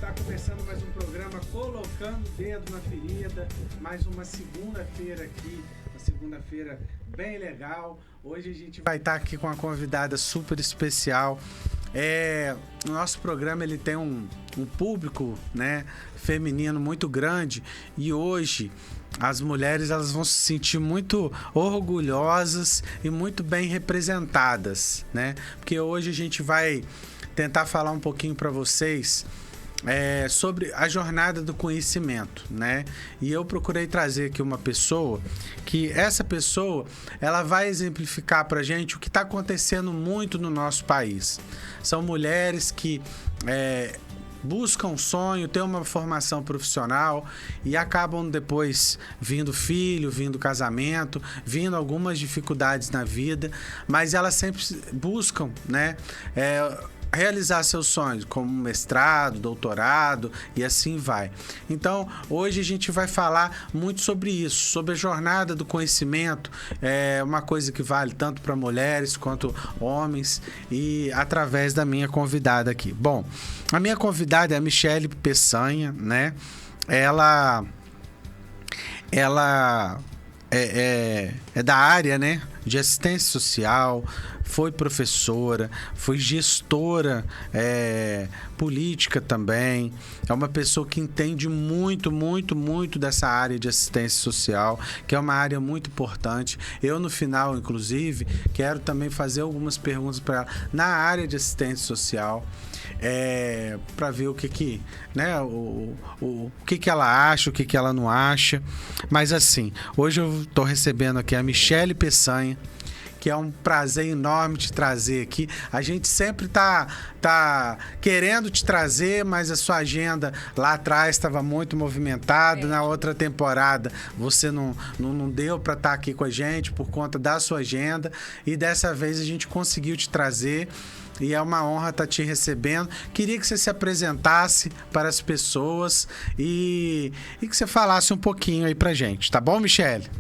Está começando mais um programa Colocando o Dedo na Ferida, mais uma segunda-feira aqui, uma segunda-feira bem legal. Hoje a gente vai estar aqui com uma convidada super especial. O nosso programa ele tem um público, né, feminino muito grande, e hoje as mulheres elas vão se sentir muito orgulhosas e muito bem representadas, né? Porque hoje a gente vai tentar falar um pouquinho para vocês sobre a jornada do conhecimento, né? E eu procurei trazer aqui uma pessoa que essa pessoa ela vai exemplificar pra gente o que está acontecendo muito no nosso país. São mulheres que buscam um sonho, têm uma formação profissional e acabam depois vindo filho, vindo casamento, vindo algumas dificuldades na vida, mas elas sempre buscam, né, realizar seus sonhos, como mestrado, doutorado e assim vai. Então, hoje a gente vai falar muito sobre isso, sobre a jornada do conhecimento, uma coisa que vale tanto para mulheres quanto homens, e através da minha convidada aqui. Bom, a minha convidada é a Michele Peçanha, né? Ela é da área, né, de assistência social, foi professora, foi gestora política também. É uma pessoa que entende muito, muito, muito dessa área de assistência social, que é uma área muito importante. Eu, no final, inclusive, quero também fazer algumas perguntas para ela na área de assistência social, para ver o que né, o que ela acha, o que ela não acha. Mas assim, hoje eu estou recebendo aqui a Michele Peçanha, que é um prazer enorme te trazer aqui. A gente sempre tá querendo te trazer, mas a sua agenda lá atrás estava muito movimentada. Na outra temporada você não deu para estar aqui com a gente por conta da sua agenda, e dessa vez a gente conseguiu te trazer. E é uma honra estar te recebendo. Queria que você se apresentasse para as pessoas e que você falasse um pouquinho aí pra gente. Tá bom, Michele?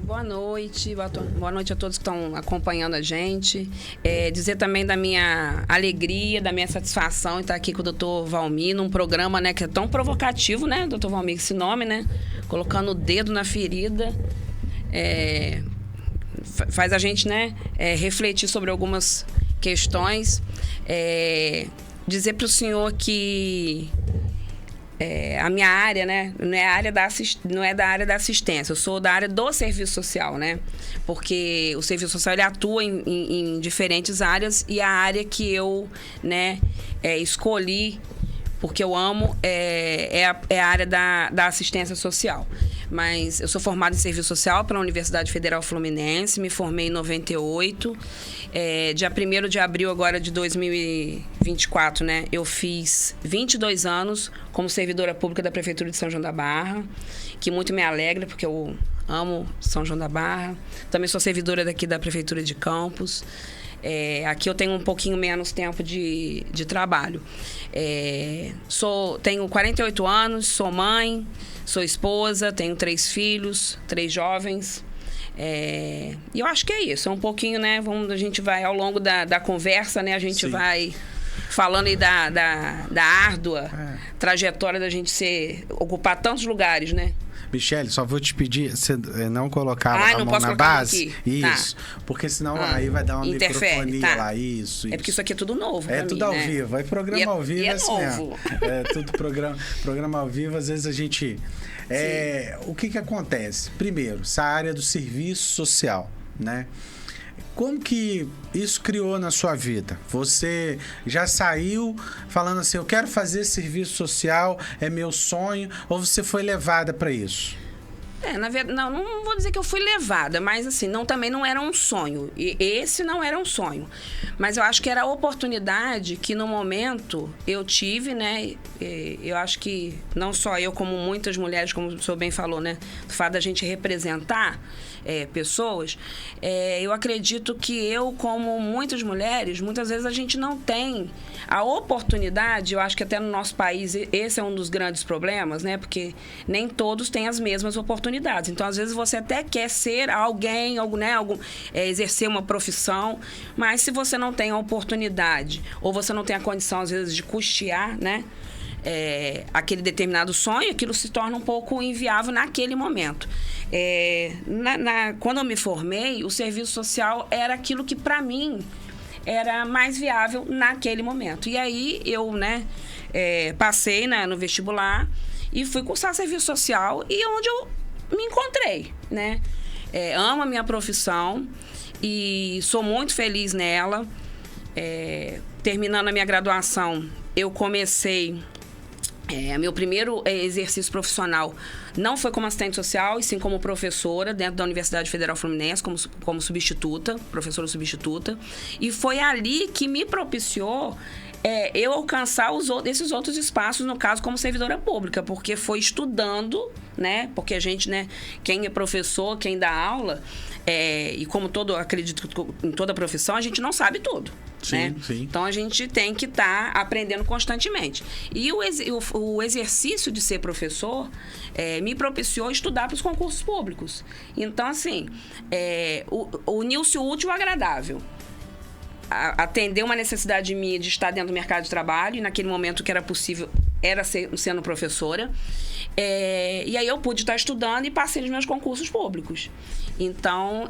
Boa noite. Boa noite a todos que estão acompanhando a gente. Dizer também da minha alegria, da minha satisfação em estar aqui com o Dr. Valmir num programa, né, que é tão provocativo, né, Dr. Valmir, esse nome, né? Colocando o dedo na ferida. Faz a gente, né, refletir sobre algumas questões. Dizer para o senhor que a minha área, né, não é da área da assistência, eu sou da área do serviço social, né? Porque o serviço social ele atua em diferentes áreas, e a área que eu, né, escolhi, porque eu amo, é a área da assistência social. Mas eu sou formada em serviço social pela Universidade Federal Fluminense, me formei em 98. Dia 1º de abril agora de 2024, né, eu fiz 22 anos como servidora pública da Prefeitura de São João da Barra, que muito me alegra, porque eu amo São João da Barra. Também sou servidora daqui da Prefeitura de Campos. Aqui eu tenho um pouquinho menos tempo de trabalho. Tenho 48 anos, sou mãe, sou esposa, tenho 3 filhos, 3 jovens. E eu acho que é isso, é um pouquinho, né? A gente vai, ao longo da conversa, né? A gente Sim. vai falando aí da árdua trajetória da gente ocupar tantos lugares, né? Michele, só vou te pedir você não colocar a não mão posso na colocar base. aqui. Isso. Tá. Porque senão aí vai dar uma interfere, microfonia tá. lá. Isso. Porque isso aqui é tudo novo pra tudo mim, ao né? vivo. Aí programa ao vivo é assim novo. mesmo. Tudo programa ao vivo. Às vezes a gente... o que acontece? Primeiro, essa área do serviço social, né? Como que isso criou na sua vida? Você já saiu falando assim, eu quero fazer serviço social, é meu sonho, ou você foi levada para isso? Na verdade, não vou dizer que eu fui levada, mas assim, também não era um sonho. E esse não era um sonho. Mas eu acho que era a oportunidade que no momento eu tive, né? Eu acho que não só eu, como muitas mulheres, como o senhor bem falou, né? Do fato da gente representar pessoas, eu acredito que eu, como muitas mulheres, muitas vezes a gente não tem a oportunidade. Eu acho que até no nosso país esse é um dos grandes problemas, né? Porque nem todos têm as mesmas oportunidades. Então, às vezes, você até quer ser alguém, né? Exercer uma profissão, mas se você não tem a oportunidade, ou você não tem a condição, às vezes, de custear, né? aquele determinado sonho, aquilo se torna um pouco inviável naquele momento. Quando eu me formei, o serviço social era aquilo que, para mim, era mais viável naquele momento. E aí eu, passei no vestibular e fui cursar serviço social, e onde eu me encontrei, né? Amo a minha profissão e sou muito feliz nela. Terminando a minha graduação, eu comecei... meu primeiro exercício profissional não foi como assistente social, e sim como professora dentro da Universidade Federal Fluminense, como substituta, professora substituta. E foi ali que me propiciou eu alcançar esses outros espaços, no caso, como servidora pública, porque foi estudando, né? Porque a gente, quem é professor, quem dá aula, e como acredito em toda profissão, a gente não sabe tudo. Sim, né? Sim. Então a gente tem que estar aprendendo constantemente. E o exercício de ser professor me propiciou estudar para os concursos públicos. Então, assim, uniu-se o útil ao agradável. Atender uma necessidade minha de estar dentro do mercado de trabalho, e naquele momento que era possível era sendo professora. E aí eu pude estar estudando e passei nos meus concursos públicos. Então,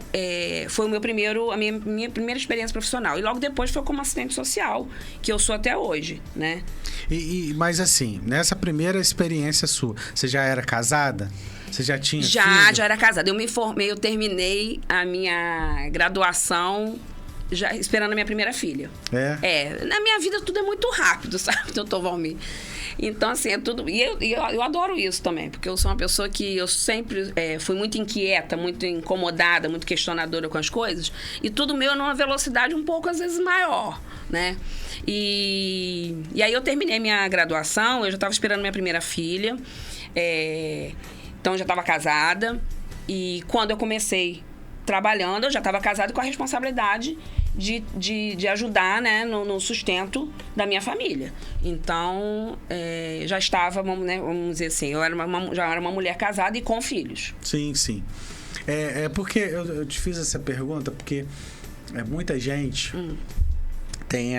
foi a minha primeira experiência profissional. E logo depois foi como assistente social, que eu sou até hoje, né? Mas assim, nessa primeira experiência sua, você já era casada? Você já tinha filho? Já era casada. Eu me formei, eu terminei a minha graduação já esperando a minha primeira filha. Na minha vida tudo é muito rápido, sabe, doutor Valmir? Então, assim, é tudo... E eu adoro isso também, porque eu sou uma pessoa que eu sempre fui muito inquieta, muito incomodada, muito questionadora com as coisas, e tudo meu numa velocidade um pouco, às vezes, maior, né? E aí eu terminei minha graduação, eu já estava esperando minha primeira filha, então eu já estava casada, e quando eu comecei trabalhando, eu já estava casada com a responsabilidade de ajudar, né, no sustento da minha família. Então, já estava, vamos dizer assim, já era uma mulher casada e com filhos. Sim, sim. Porque eu te fiz essa pergunta, porque muita gente tem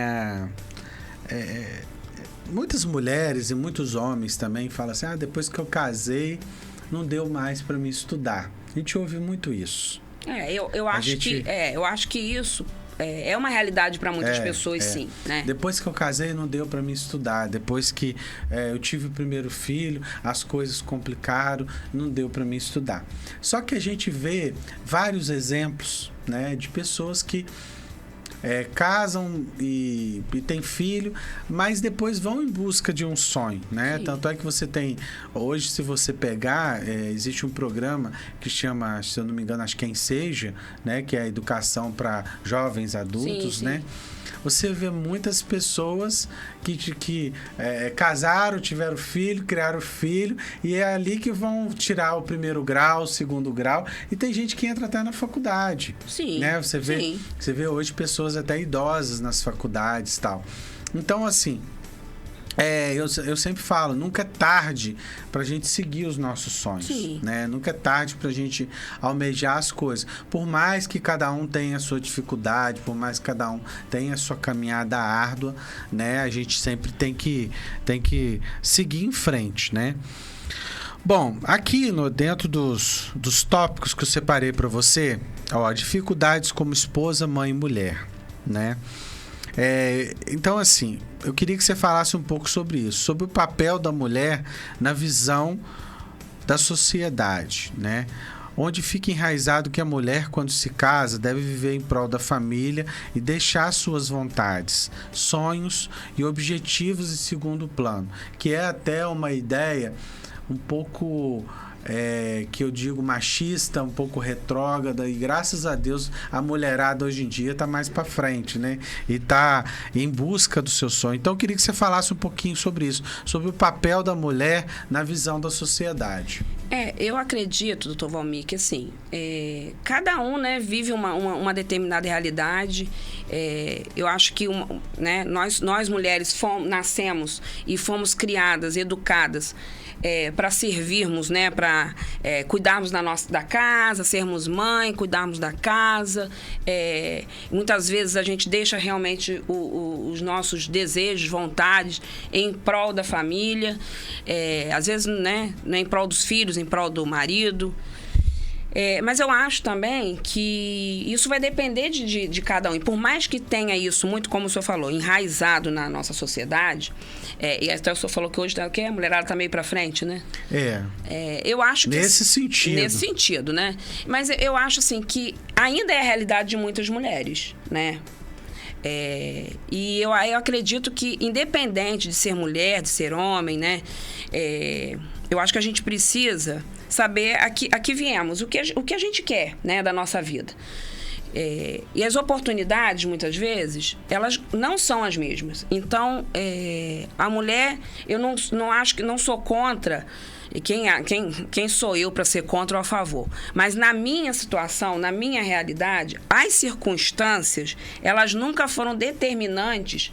muitas mulheres e muitos homens também falam assim, depois que eu casei, não deu mais para me estudar. A gente ouve muito isso. Eu acho que isso é uma realidade para muitas pessoas, sim, né? Depois que eu casei, não deu para me estudar. Depois que eu tive o primeiro filho, as coisas complicaram, não deu para me estudar. Só que a gente vê vários exemplos, né, de pessoas que casam e tem filho, mas depois vão em busca de um sonho, né? Sim. Tanto é que você tem... Hoje, se você pegar, existe um programa que chama, se eu não me engano, acho que é Enseja, né? Que é a educação para jovens adultos, sim, né? Você vê muitas pessoas que casaram, tiveram filho, criaram filho, e é ali que vão tirar o primeiro grau, o segundo grau, e tem gente que entra até na faculdade. Sim. Né? Você vê hoje pessoas até idosas nas faculdades e tal. Então, assim, eu sempre falo, nunca é tarde pra gente seguir os nossos sonhos. Sim. Né? Nunca é tarde pra gente almejar as coisas. Por mais que cada um tenha a sua dificuldade, por mais que cada um tenha a sua caminhada árdua, né? A gente sempre tem que seguir em frente, né? Bom, aqui dentro dos tópicos que eu separei para você, dificuldades como esposa, mãe e mulher, né? Então, assim, eu queria que você falasse um pouco sobre isso, sobre o papel da mulher na visão da sociedade, né? Onde fica enraizado que a mulher, quando se casa, deve viver em prol da família e deixar suas vontades, sonhos e objetivos em segundo plano, que é até uma ideia um pouco... que eu digo machista, um pouco retrógrada, e graças a Deus a mulherada hoje em dia tá mais para frente, né? E tá em busca do seu sonho. Então eu queria que você falasse um pouquinho sobre isso, sobre o papel da mulher na visão da sociedade. Eu acredito, doutor Valmir, que assim, cada um, né, vive uma determinada realidade. Eu acho que né, nós mulheres nascemos e fomos criadas, educadas para servirmos, né, para cuidarmos da casa, sermos mãe, cuidarmos da casa. Muitas vezes a gente deixa realmente os nossos desejos, vontades em prol da família, às vezes, né, em prol dos filhos, em prol do marido. Mas eu acho também que isso vai depender de cada um. E por mais que tenha isso, muito como o senhor falou, enraizado na nossa sociedade, e até o senhor falou que hoje a mulherada está meio para frente, né? Eu acho que... Nesse sentido. Nesse sentido, né? Mas eu acho, assim, que ainda é a realidade de muitas mulheres, né? E eu acredito que, independente de ser mulher, de ser homem, né? Eu acho que a gente precisa saber a que viemos, o que a gente quer, né, da nossa vida. E as oportunidades, muitas vezes, elas não são as mesmas. Então, a mulher, eu não acho que não sou contra. E quem sou eu para ser contra ou a favor? Mas na minha situação, na minha realidade, as circunstâncias, elas nunca foram determinantes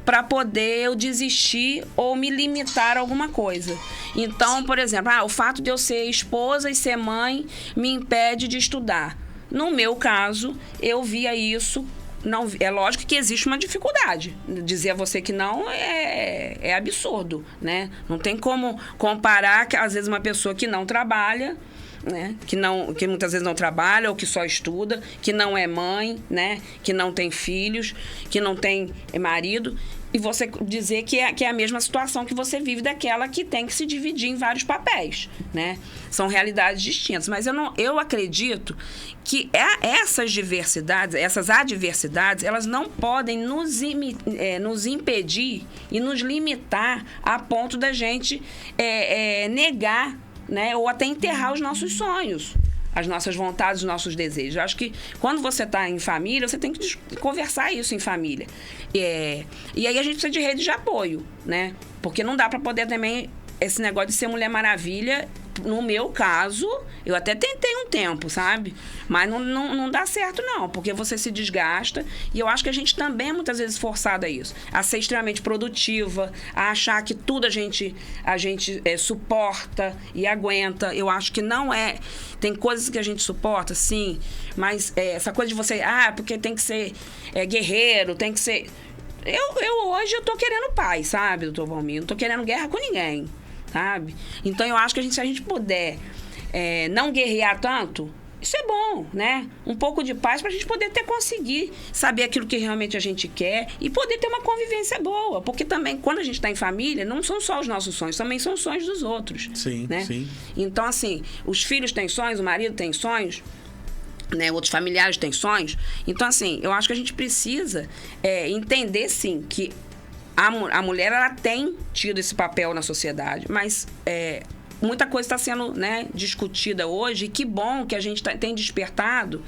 para poder eu desistir ou me limitar a alguma coisa. Então, por exemplo, o fato de eu ser esposa e ser mãe me impede de estudar. No meu caso, eu via isso. Não, é lógico que existe uma dificuldade. Dizer a você que não é absurdo, né? Não tem como comparar que, às vezes, uma pessoa que não trabalha, né? Que muitas vezes não trabalha ou que só estuda, que não é mãe, né? Que não tem filhos, que não tem marido, e você dizer que é a mesma situação que você vive daquela que tem que se dividir em vários papéis, né? São realidades distintas. Mas eu acredito que essas diversidades, essas adversidades, elas não podem nos impedir e nos limitar a ponto da gente negar, né? Ou até enterrar os nossos sonhos, as nossas vontades, os nossos desejos. Eu acho que quando você está em família, você tem que conversar isso em família. E aí a gente precisa de rede de apoio, né? Porque não dá para poder também esse negócio de ser Mulher Maravilha. No meu caso, eu até tentei um tempo, sabe? Mas não dá certo, não, porque você se desgasta. E eu acho que a gente também é muitas vezes forçada a isso. A ser extremamente produtiva, a achar que tudo a gente suporta e aguenta. Eu acho que não é. Tem coisas que a gente suporta, sim, mas essa coisa de você... porque tem que ser guerreiro, tem que ser... Hoje eu tô querendo paz, sabe, doutor Valmir? Não tô querendo guerra com ninguém, sabe? Então, eu acho que se a gente puder não guerrear tanto, isso é bom, né? Um pouco de paz pra gente poder conseguir saber aquilo que realmente a gente quer e poder ter uma convivência boa. Porque também, quando a gente tá em família, não são só os nossos sonhos, também são os sonhos dos outros. Sim, né? Sim. Então, assim, os filhos têm sonhos, o marido tem sonhos, né, outros familiares têm sonhos. Então, assim, eu acho que a gente precisa entender, sim, que a mulher, ela tem tido esse papel na sociedade, mas muita coisa está sendo, né, discutida hoje, e que bom que a gente tem despertado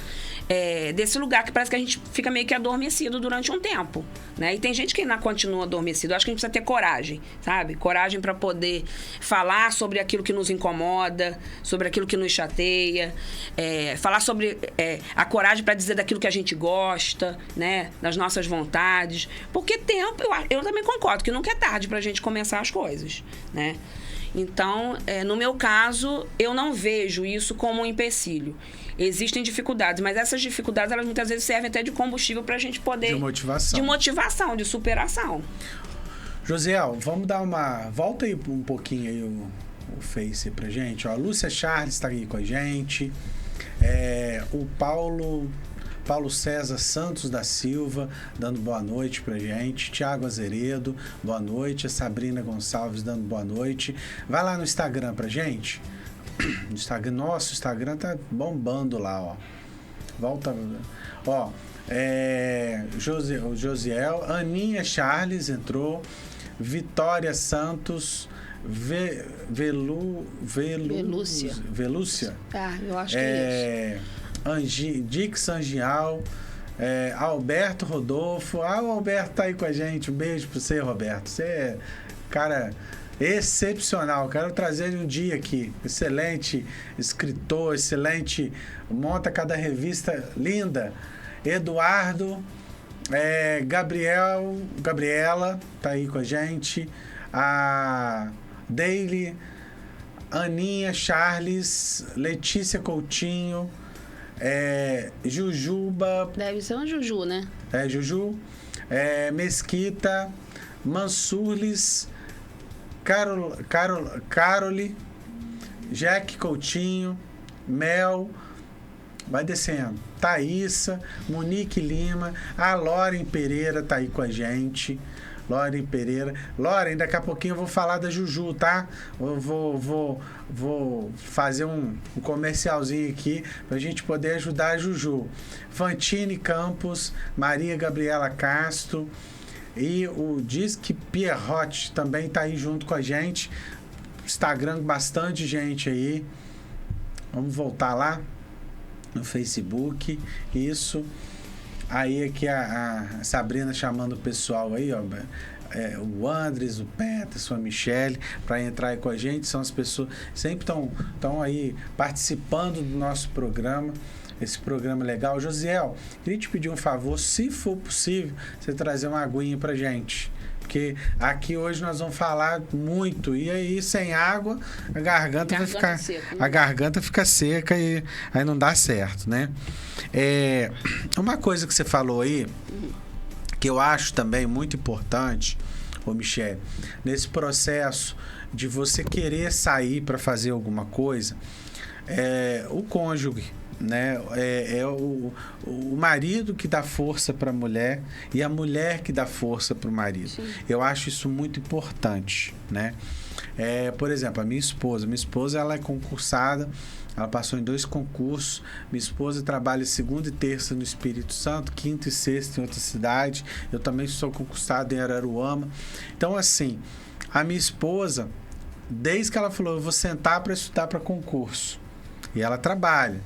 desse lugar que parece que a gente fica meio que adormecido durante um tempo, né? E tem gente que ainda continua adormecido. Eu acho que a gente precisa ter coragem, sabe? Coragem para poder falar sobre aquilo que nos incomoda, sobre aquilo que nos chateia, falar sobre a coragem para dizer daquilo que a gente gosta, né? Das nossas vontades. Porque tempo, eu também concordo que nunca é tarde para a gente começar as coisas, né? Então, no meu caso, eu não vejo isso como um empecilho. Existem dificuldades, mas essas dificuldades, elas muitas vezes servem até de combustível para a gente poder... De motivação. De motivação, de superação. Josiel, vamos dar uma... Volta aí um pouquinho aí o Face pra gente. Ó, a Lúcia Charles está aqui com a gente. O Paulo César Santos da Silva, dando boa noite pra gente. Tiago Azeredo, boa noite. A Sabrina Gonçalves dando boa noite. Vai lá no Instagram pra gente. No Instagram, nosso Instagram tá bombando lá, ó. Volta. Ó, Josiel, Aninha Charles entrou. Vitória Santos. Velúcia. Velúcia? Eu acho que é isso. Dix Angial, Alberto Rodolfo. O Alberto tá aí com a gente. Um beijo pra você, Roberto. Você é cara excepcional. Quero trazer ele um dia aqui. Excelente escritor, excelente, monta cada revista linda. Eduardo, Gabriela, tá aí com a gente. A Daily, Aninha, Charles, Letícia Coutinho, Jujuba. Deve ser uma Juju, né? Juju. Mesquita, Mansurlis, Carole, Jack Coutinho, Mel, vai descendo. Thaísa, Monique Lima, a Loren Pereira tá aí com a gente. Loren Pereira. Loren, daqui a pouquinho eu vou falar da Juju, tá? Eu vou fazer um comercialzinho aqui pra gente poder ajudar a Juju. Fantine Campos, Maria Gabriela Castro e o Disque Pierrotti também tá aí junto com a gente. Instagram, bastante gente aí. Vamos voltar lá no Facebook. Isso. Aí aqui a Sabrina chamando o pessoal aí, ó. O Andres, o Peterson, a Michele, para entrar aí com a gente. São as pessoas que sempre estão aí participando do nosso programa. Esse programa legal. Josiel, queria te pedir um favor, se for possível, você trazer uma aguinha pra gente. Porque aqui hoje nós vamos falar muito. E aí, sem água, a garganta vai ficar. Seca, né? A garganta fica seca e aí não dá certo, né? Uma coisa que você falou aí, que eu acho também muito importante, ô Michele, nesse processo de você querer sair para fazer alguma coisa, o cônjuge, né? O marido que dá força para a mulher e a mulher que dá força para o marido. Sim. Eu acho isso muito importante, né? Por exemplo, a minha esposa ela é concursada, ela passou em 2 concursos. Minha esposa trabalha segunda e terça no Espírito Santo, quinta e sexta em outra cidade. Eu também sou concursado em Araruama. Então, assim, a minha esposa, desde que ela falou, eu vou sentar para estudar para concurso, e ela trabalha,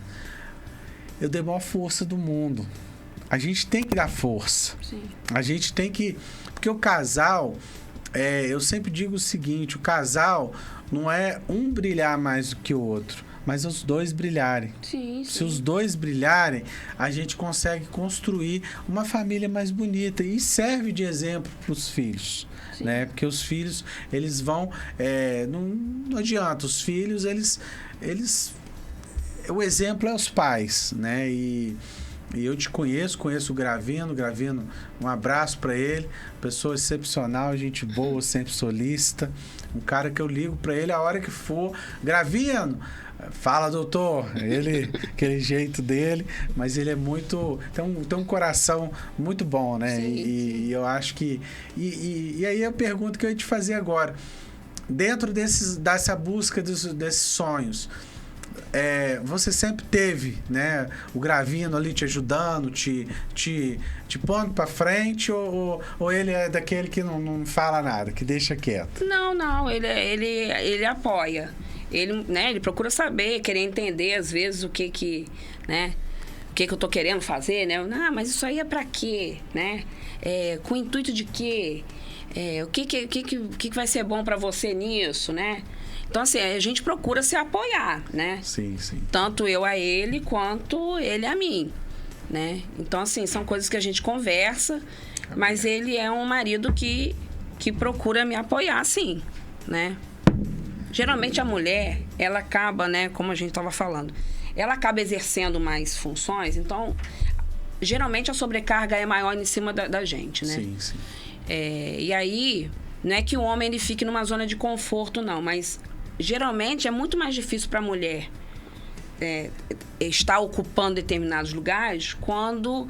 eu dei a maior força do mundo. A gente tem que dar força. Sim. A gente tem que... Porque o casal... eu sempre digo o seguinte, o casal não é um brilhar mais do que o outro, mas os dois brilharem. Sim, sim. Se os dois brilharem, a gente consegue construir uma família mais bonita e serve de exemplo para os filhos. Né? Porque os filhos, eles vão... não adianta, os filhos, eles o exemplo é os pais, né? E eu te conheço o Gravino, um abraço para ele, pessoa excepcional, gente boa, sempre solícita, um cara que eu ligo para ele a hora que for. Gravino, fala, doutor, ele, aquele jeito dele, mas ele é muito, tem um coração muito bom, né? E eu acho que, e aí a pergunta que eu ia te fazer agora, dentro dessa busca desses sonhos, você sempre teve, né, o Gravino ali te ajudando, te pondo para frente, ou ele é daquele que não fala nada, que deixa quieto? Não, ele apoia. Ele procura saber, querer entender às vezes o que eu tô querendo fazer, né? Mas isso aí é para quê, né? Com o intuito de quê? O que vai ser bom para você nisso, né? Então, assim, a gente procura se apoiar, né? Sim, sim. Tanto eu a ele, quanto ele a mim, né? Então, assim, são coisas que a gente conversa, mas ele é um marido que procura me apoiar, sim, né? Geralmente, a mulher, ela acaba, né, como a gente estava falando, ela acaba exercendo mais funções, então, geralmente, a sobrecarga é maior em cima da gente, né? Sim, sim. E aí, não é que o homem ele fique numa zona de conforto, não, mas... Geralmente é muito mais difícil para a mulher estar ocupando determinados lugares quando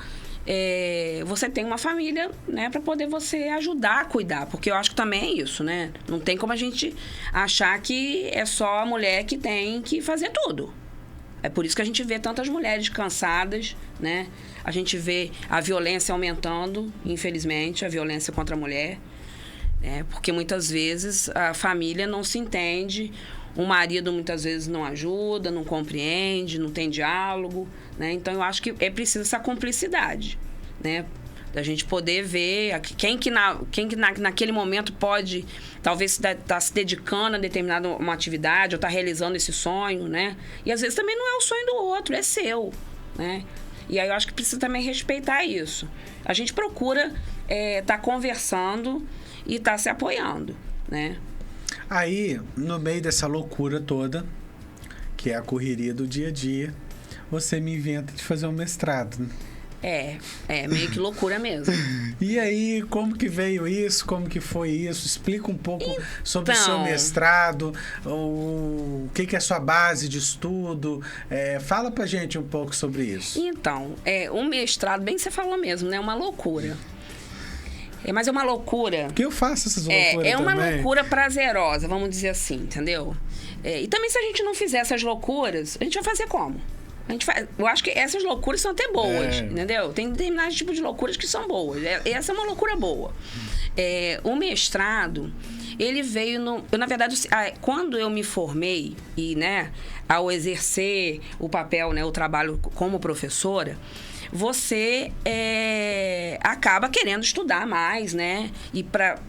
você tem uma família, né, para poder você ajudar a cuidar, porque eu acho que também é isso, né? Não tem como a gente achar que é só a mulher que tem que fazer tudo. É por isso que a gente vê tantas mulheres cansadas, né? A gente vê a violência aumentando, infelizmente, a violência contra a mulher. Porque muitas vezes a família não se entende, o marido muitas vezes não ajuda, não compreende, não tem diálogo, né? Então eu acho que é preciso essa cumplicidade, né? Da gente poder ver quem que naquele momento pode, talvez, tá se dedicando a determinada uma atividade ou tá realizando esse sonho, né? E às vezes também não é o sonho do outro, é seu, né? E aí eu acho que precisa também respeitar isso. A gente procura tá conversando e tá se apoiando, né? Aí, no meio dessa loucura toda, que é a correria do dia a dia, você me inventa de fazer um mestrado, né? É meio que loucura mesmo. E aí, como que veio isso? Como que foi isso? Explica um pouco sobre o seu mestrado, o que é a sua base de estudo. Fala pra gente um pouco sobre isso. Então, o mestrado, bem que você falou mesmo, né? É uma loucura. Mas é uma loucura... Que eu faço essas loucuras É uma também. loucura prazerosa, vamos dizer assim, entendeu? E também se a gente não fizer essas loucuras, a gente vai fazer como? Eu acho que essas loucuras são até boas, entendeu? Tem determinados tipos de loucuras que são boas. Essa é uma loucura boa. O mestrado, ele veio na verdade, quando eu me formei e, né, ao exercer o papel, né, o trabalho como professora, você acaba querendo estudar mais, né? E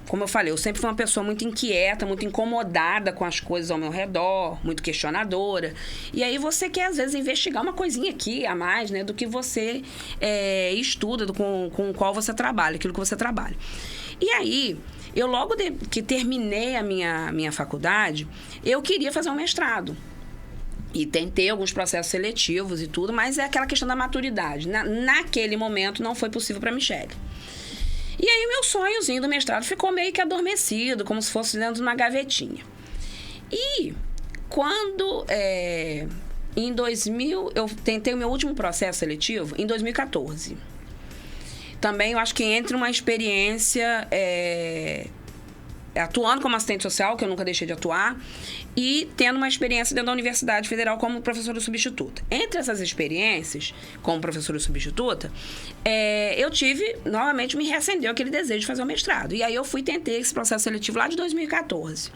como eu falei, eu sempre fui uma pessoa muito inquieta, muito incomodada com as coisas ao meu redor, muito questionadora. E aí você quer, às vezes, investigar uma coisinha aqui a mais, né? Do que você estuda, com o qual você trabalha, aquilo que você trabalha. E aí, eu logo que terminei a minha faculdade, eu queria fazer um mestrado. E tentei alguns processos seletivos e tudo, mas é aquela questão da maturidade. Naquele momento, não foi possível para a Michele. E aí, o meu sonhozinho do mestrado ficou meio que adormecido, como se fosse dentro de uma gavetinha. E quando, em 2000, eu tentei o meu último processo seletivo, em 2014. Também, eu acho que entre uma experiência... atuando como assistente social, que eu nunca deixei de atuar, e tendo uma experiência dentro da Universidade Federal como professora substituta. Entre essas experiências, como professora substituta, eu tive, novamente, me reacendeu aquele desejo de fazer o mestrado. E aí eu tentei esse processo seletivo lá de 2014.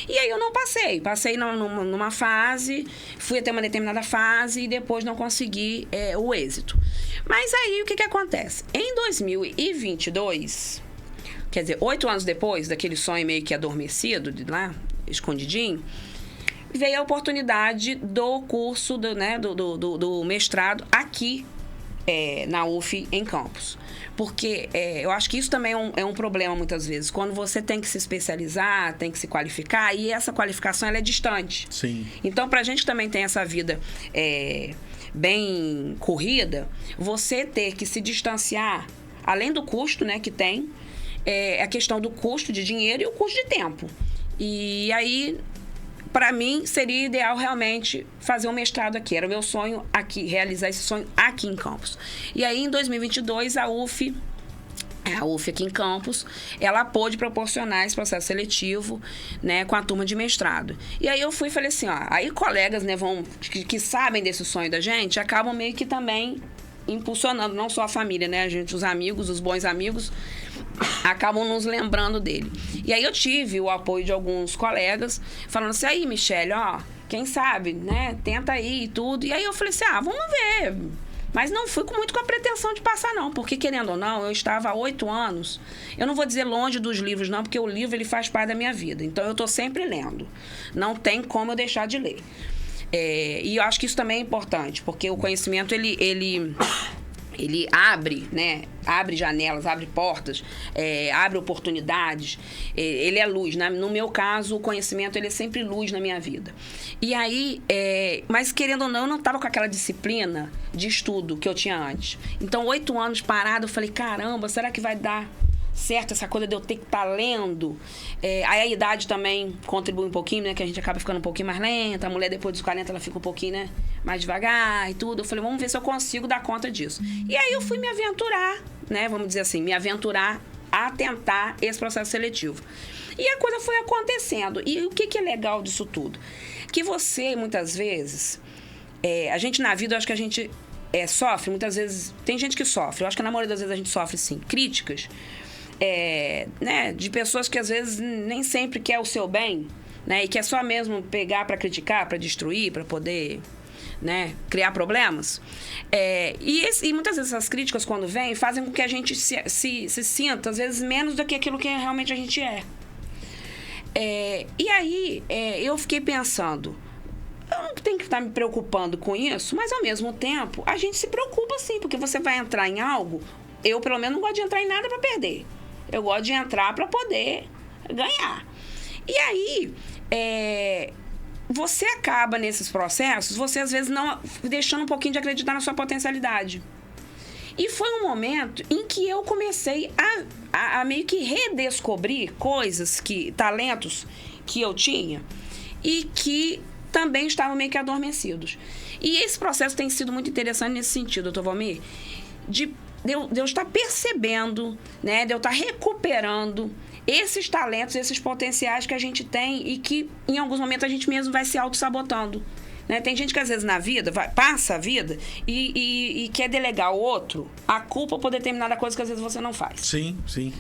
E aí eu não passei. Passei numa fase, fui até uma determinada fase e depois não consegui o êxito. Mas aí o que acontece? Em 2022... Quer dizer, 8 anos depois daquele sonho meio que adormecido, de lá, escondidinho, veio a oportunidade do curso, do mestrado aqui na UF, em Campos. Porque eu acho que isso também é um problema, muitas vezes. Quando você tem que se especializar, tem que se qualificar, e essa qualificação ela é distante. Sim. Então, pra gente que também tem essa vida bem corrida, você ter que se distanciar, além do custo, né, que tem, a questão do custo de dinheiro e o custo de tempo. E aí, para mim, seria ideal realmente fazer um mestrado aqui. Era o meu sonho aqui, realizar esse sonho aqui em Campos. E aí, em 2022, a UF aqui em Campos, ela pôde proporcionar esse processo seletivo, né, com a turma de mestrado. E aí eu fui e falei assim, aí colegas, né, que sabem desse sonho da gente, acabam meio que também impulsionando, não só a família, né, os amigos, os bons amigos, acabam nos lembrando dele. E aí eu tive o apoio de alguns colegas, falando assim, aí, Michele, quem sabe, né, tenta aí e tudo. E aí eu falei assim, vamos ver. Mas não fui muito com a pretensão de passar, não, porque, querendo ou não, eu estava há 8 anos, eu não vou dizer longe dos livros, não, porque o livro, ele faz parte da minha vida. Então, eu estou sempre lendo. Não tem como eu deixar de ler. E eu acho que isso também é importante, porque o conhecimento, ele abre, né? Abre janelas, abre portas, abre oportunidades. Ele é luz, né? No meu caso, o conhecimento, ele é sempre luz na minha vida. E aí, mas querendo ou não, eu não estava com aquela disciplina de estudo que eu tinha antes. Então, 8 anos parado, eu falei, caramba, será que vai dar certo essa coisa de eu ter que estar lendo? Aí a idade também contribui um pouquinho, né? Que a gente acaba ficando um pouquinho mais lenta. A mulher, depois dos 40, ela fica um pouquinho, né, mais devagar e tudo. Eu falei, vamos ver se eu consigo dar conta disso. E aí eu fui me aventurar, né? Vamos dizer assim, me aventurar a tentar esse processo seletivo. E a coisa foi acontecendo. E o que é legal disso tudo? Que você, muitas vezes, a gente na vida, eu acho que a gente sofre, muitas vezes, tem gente que sofre. Eu acho que na maioria das vezes a gente sofre, sim, críticas, né, de pessoas que às vezes nem sempre quer o seu bem, né, e quer só mesmo pegar para criticar, para destruir, para poder, né, criar problemas. E muitas vezes essas críticas, quando vêm, fazem com que a gente se sinta, às vezes, menos do que aquilo que realmente a gente é. E aí, eu fiquei pensando, eu não tenho que estar me preocupando com isso, mas, ao mesmo tempo, a gente se preocupa, sim, porque você vai entrar em algo. Eu, pelo menos, não gosto de entrar em nada para perder. Eu gosto de entrar para poder ganhar. E aí, você acaba, nesses processos, você, às vezes, não deixando um pouquinho de acreditar na sua potencialidade. E foi um momento em que eu comecei a meio que redescobrir talentos que eu tinha e que também estavam meio que adormecidos. E esse processo tem sido muito interessante nesse sentido, doutor Valmir, de eu estar percebendo, né, de eu estar recuperando esses talentos, esses potenciais que a gente tem e que, em alguns momentos, a gente mesmo vai se auto-sabotando. Né? Tem gente que, às vezes, na vida, passa a vida e quer delegar ao outro a culpa por determinada coisa que, às vezes, você não faz. Sim, sim.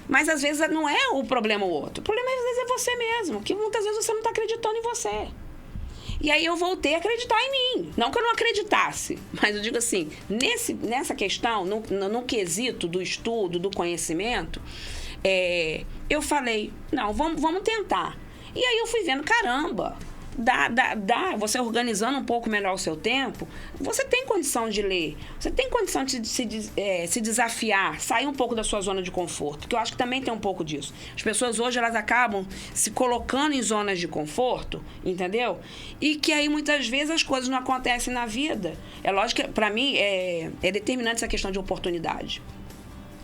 Mas, às vezes, não é o problema o outro. O problema, às vezes, é você mesmo, que muitas vezes você não está acreditando em você. E aí eu voltei a acreditar em mim. Não que eu não acreditasse, mas eu digo assim, nessa questão, no quesito do estudo, do conhecimento, eu falei, não, vamos tentar. E aí eu fui vendo, caramba, você organizando um pouco melhor o seu tempo, você tem condição de ler, você tem condição de se desafiar, sair um pouco da sua zona de conforto, que eu acho que também tem um pouco disso. As pessoas hoje, elas acabam se colocando em zonas de conforto, entendeu? E que aí, muitas vezes, as coisas não acontecem na vida. É lógico que, para mim, é determinante essa questão de oportunidade.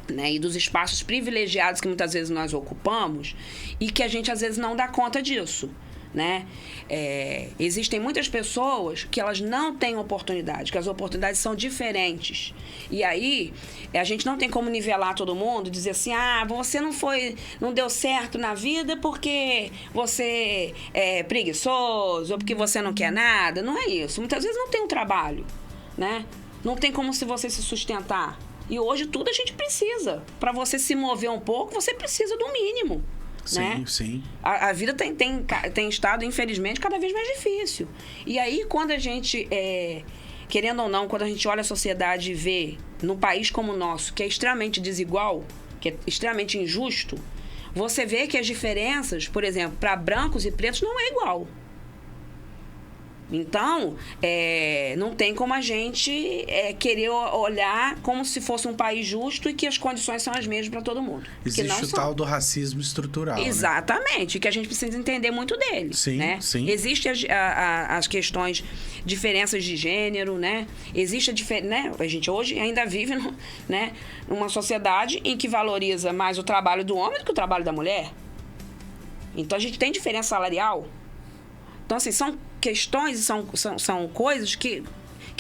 Né, e dos espaços privilegiados que muitas vezes nós ocupamos e que a gente, às vezes, não dá conta disso. Né? Existem muitas pessoas que elas não têm oportunidade, que as oportunidades são diferentes. E aí, a gente não tem como nivelar todo mundo, dizer assim, você não deu certo na vida porque você é preguiçoso ou porque você não quer nada. Não é isso. Muitas vezes não tem um trabalho, né? Não tem como você se sustentar. E hoje tudo a gente precisa. Para você se mover um pouco, você precisa do mínimo. Sim, né? Sim. A vida tem estado, infelizmente, cada vez mais difícil. E aí, quando a gente, querendo ou não, quando a gente olha a sociedade e vê, num país como o nosso, que é extremamente desigual, que é extremamente injusto, você vê que as diferenças, por exemplo, para brancos e pretos, não é igual. Então, não tem como a gente querer olhar como se fosse um país justo e que as condições são as mesmas para todo mundo. Existe o tal do racismo estrutural. Exatamente, que a gente precisa entender muito dele. Sim, né? sim. Existem as questões, diferenças de gênero, né? Existe né? A gente hoje ainda vive né, numa sociedade em que valoriza mais o trabalho do homem do que o trabalho da mulher. Então, a gente tem diferença salarial. Então, assim, são questões e são coisas que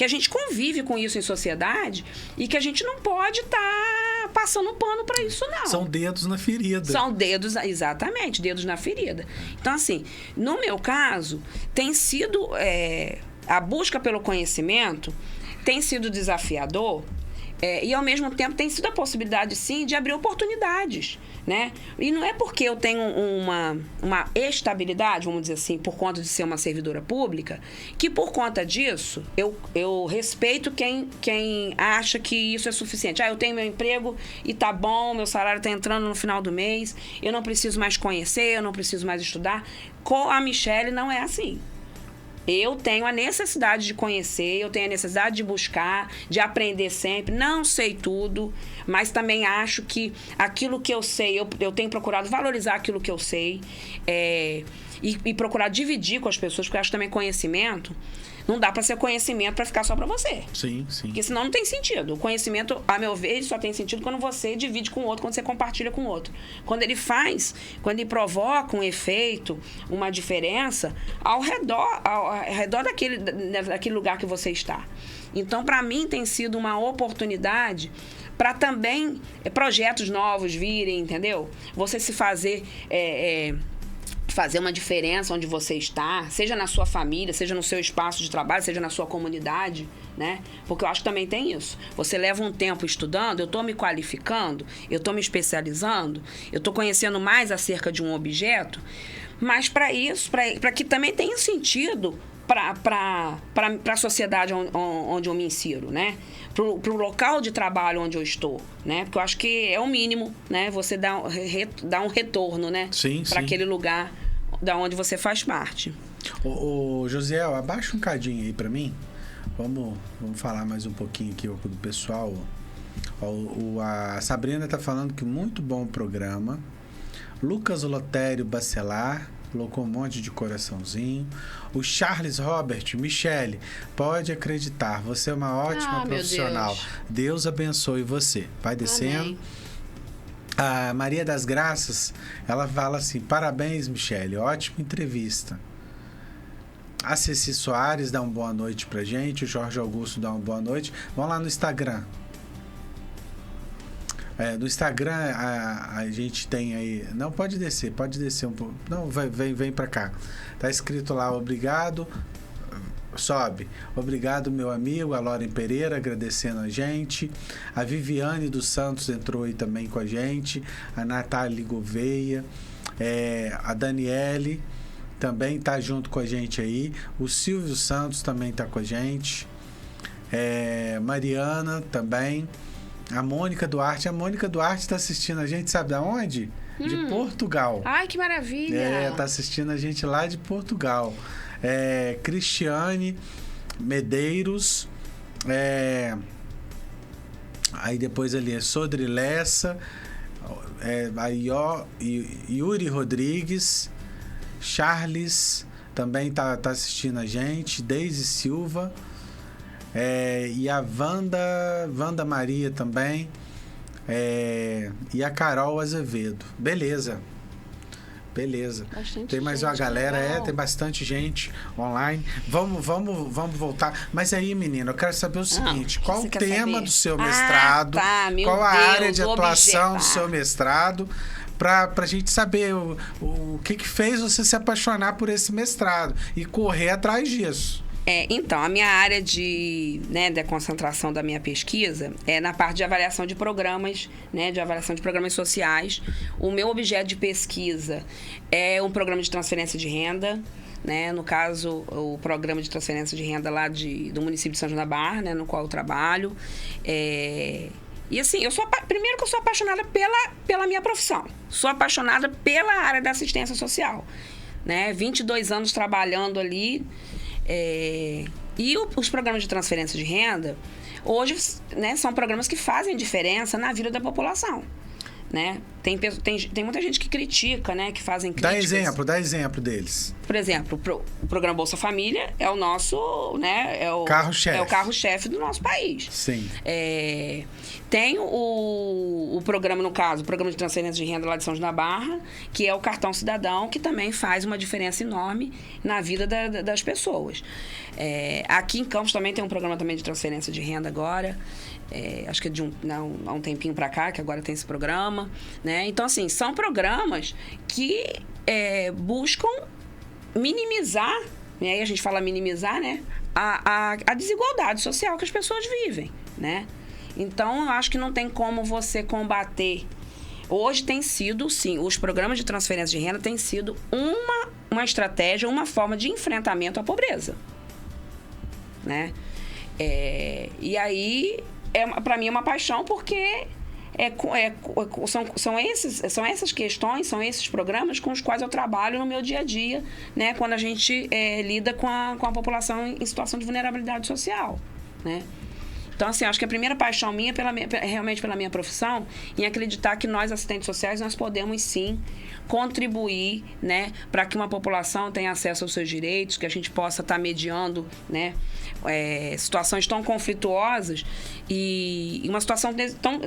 a gente convive com isso em sociedade e que a gente não pode estar passando pano para isso, não. São dedos na ferida. São dedos, exatamente, dedos na ferida. Então, assim, no meu caso, tem sido a busca pelo conhecimento tem sido desafiador e, ao mesmo tempo, tem sido a possibilidade, sim, de abrir oportunidades. Né? E não é porque eu tenho uma estabilidade, vamos dizer assim, por conta de ser uma servidora pública, que por conta disso eu respeito quem acha que isso é suficiente. Eu tenho meu emprego e tá bom, meu salário tá entrando no final do mês, eu não preciso mais conhecer, eu não preciso mais estudar. Com a Michele não é assim. Eu tenho a necessidade de conhecer, eu tenho a necessidade de buscar, de aprender sempre. Não sei tudo, mas também acho que aquilo que eu sei, eu tenho procurado valorizar aquilo que eu sei e procurar dividir com as pessoas, porque eu acho também conhecimento. Não dá para ser conhecimento para ficar só para você. Sim, sim. Porque senão não tem sentido. O conhecimento, a meu ver, só tem sentido quando você divide com o outro, quando você compartilha com o outro. Quando ele provoca um efeito, uma diferença ao redor daquele lugar que você está. Então, para mim, tem sido uma oportunidade para também projetos novos virem, entendeu? Você se fazer uma diferença onde você está, seja na sua família, seja no seu espaço de trabalho, seja na sua comunidade, né? Porque eu acho que também tem isso. Você leva um tempo estudando, eu estou me qualificando, eu estou me especializando, eu estou conhecendo mais acerca de um objeto, mas para isso, para que também tenha sentido para a sociedade onde eu me insiro, né? Para o local de trabalho onde eu estou, né? Porque eu acho que é o mínimo, né? Você dá um retorno, né? Para aquele lugar da onde você faz parte. Ô Josiel, abaixa um cadinho aí para mim. Vamos falar mais um pouquinho aqui do pessoal. A Sabrina tá falando que muito bom o programa. Lucas Lotério Bacelar colocou um monte de coraçãozinho. O Charles Robert, Michele, pode acreditar, você é uma ótima profissional. Deus abençoe você. Vai descendo. Amém. A Maria das Graças, ela fala assim: parabéns, Michele, ótima entrevista. A Ceci Soares dá uma boa noite pra gente. O Jorge Augusto dá uma boa noite. Vamos lá no Instagram. No Instagram a gente tem aí... Não, pode descer um pouco. Não, vem pra cá. Tá escrito lá, obrigado. Sobe. Obrigado, meu amigo. A Lauren Pereira agradecendo a gente. A Viviane dos Santos entrou aí também com a gente. A Natália Gouveia. A Daniele também tá junto com a gente aí. O Silvio Santos também tá com a gente. Mariana também. A Mônica Duarte. A Mônica Duarte tá assistindo a gente, sabe de onde? De Portugal. Ai, que maravilha! Tá assistindo a gente lá de Portugal. Cristiane Medeiros. Aí depois ali Sodri Lessa. Yuri Rodrigues. Charles também tá assistindo a gente. Deise Silva. E a Wanda Maria também. E a Carol Azevedo. Beleza. Bastante tem mais uma galera, tem bastante gente online. Vamos voltar. Mas aí, menina, eu quero saber o seguinte: qual o tema do seu mestrado? Qual a área de atuação do seu mestrado? Pra gente saber o que fez você se apaixonar por esse mestrado e correr atrás disso. Então, a minha área da concentração da minha pesquisa é na parte de avaliação de programas, de avaliação de programas sociais. O meu objeto de pesquisa é um programa de transferência de renda, no caso, o programa de transferência de renda lá do município de São João da Barra, no qual eu trabalho. E assim, primeiro que eu sou apaixonada pela minha profissão. Sou apaixonada pela área da assistência social. 22 anos trabalhando ali. E os programas de transferência de renda, hoje, são programas que fazem diferença na vida da população. Tem muita gente que critica, que fazem críticas. Dá exemplo deles. Por exemplo, o programa Bolsa Família é o nosso, carro-chefe. É o carro-chefe do nosso país. Sim. Tem o programa, no caso, o programa de transferência de renda lá de São João da Barra, que é o Cartão Cidadão, que também faz uma diferença enorme na vida das pessoas. Aqui em Campos também tem um programa também de transferência de renda agora. Acho que há um tempinho para cá, que agora tem esse programa. Então, assim, são programas que buscam minimizar, e aí a gente fala minimizar, a desigualdade social que as pessoas vivem, Então, eu acho que não tem como você combater. Hoje tem sido, sim, os programas de transferência de renda têm sido uma estratégia, uma forma de enfrentamento à pobreza, E aí, para mim, é uma paixão, porque são essas questões, são esses programas com os quais eu trabalho no meu dia a dia, quando a gente lida com a população em situação de vulnerabilidade social, Então, assim, acho que a primeira paixão minha é realmente pela minha profissão, em acreditar que nós, assistentes sociais, nós podemos, sim, contribuir, para que uma população tenha acesso aos seus direitos, que a gente possa estar mediando, situações tão conflituosas e uma situação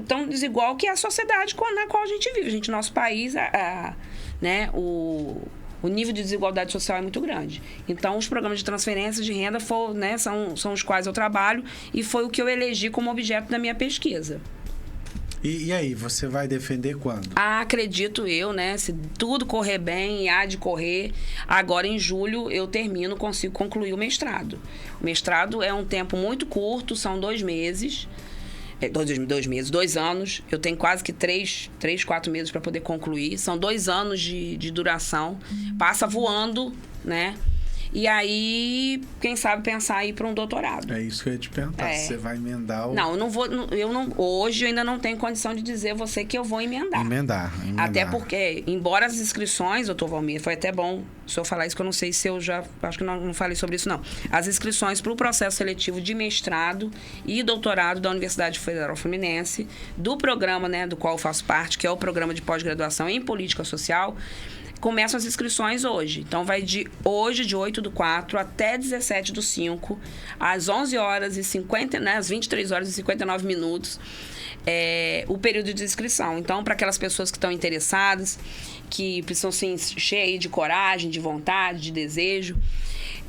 tão desigual que é a sociedade na qual a gente vive. Nosso país, o nível de desigualdade social é muito grande. Então, os programas de transferência de renda são os quais eu trabalho e foi o que eu elegi como objeto da minha pesquisa. E aí, você vai defender quando? Acredito eu, se tudo correr bem, e há de correr, agora em julho eu consigo concluir o mestrado. O mestrado é um tempo muito curto, são 2 meses. 2 anos. Eu tenho quase que 4 meses para poder concluir. São 2 anos de duração. Passa voando, E aí, quem sabe pensar aí para um doutorado. É isso que eu ia te perguntar. Você vai emendar o... Não, eu não vou... Hoje eu ainda não tenho condição de dizer a você que eu vou emendar. Emendar. Até porque, embora as inscrições, doutor Valmir, foi até bom o senhor falar isso, que eu não sei se eu já... Acho que não falei sobre isso, não. As inscrições para o processo seletivo de mestrado e doutorado da Universidade Federal Fluminense, do programa, né, do qual eu faço parte, que é o programa de pós-graduação em Política Social, começam as inscrições hoje. Então, vai de hoje, de 8/4 até 17/5, às 11 horas e 50, né, às 23 horas e 59 minutos, o período de inscrição. Então, para aquelas pessoas que estão interessadas, que precisam se encher aí de coragem, de vontade, de desejo,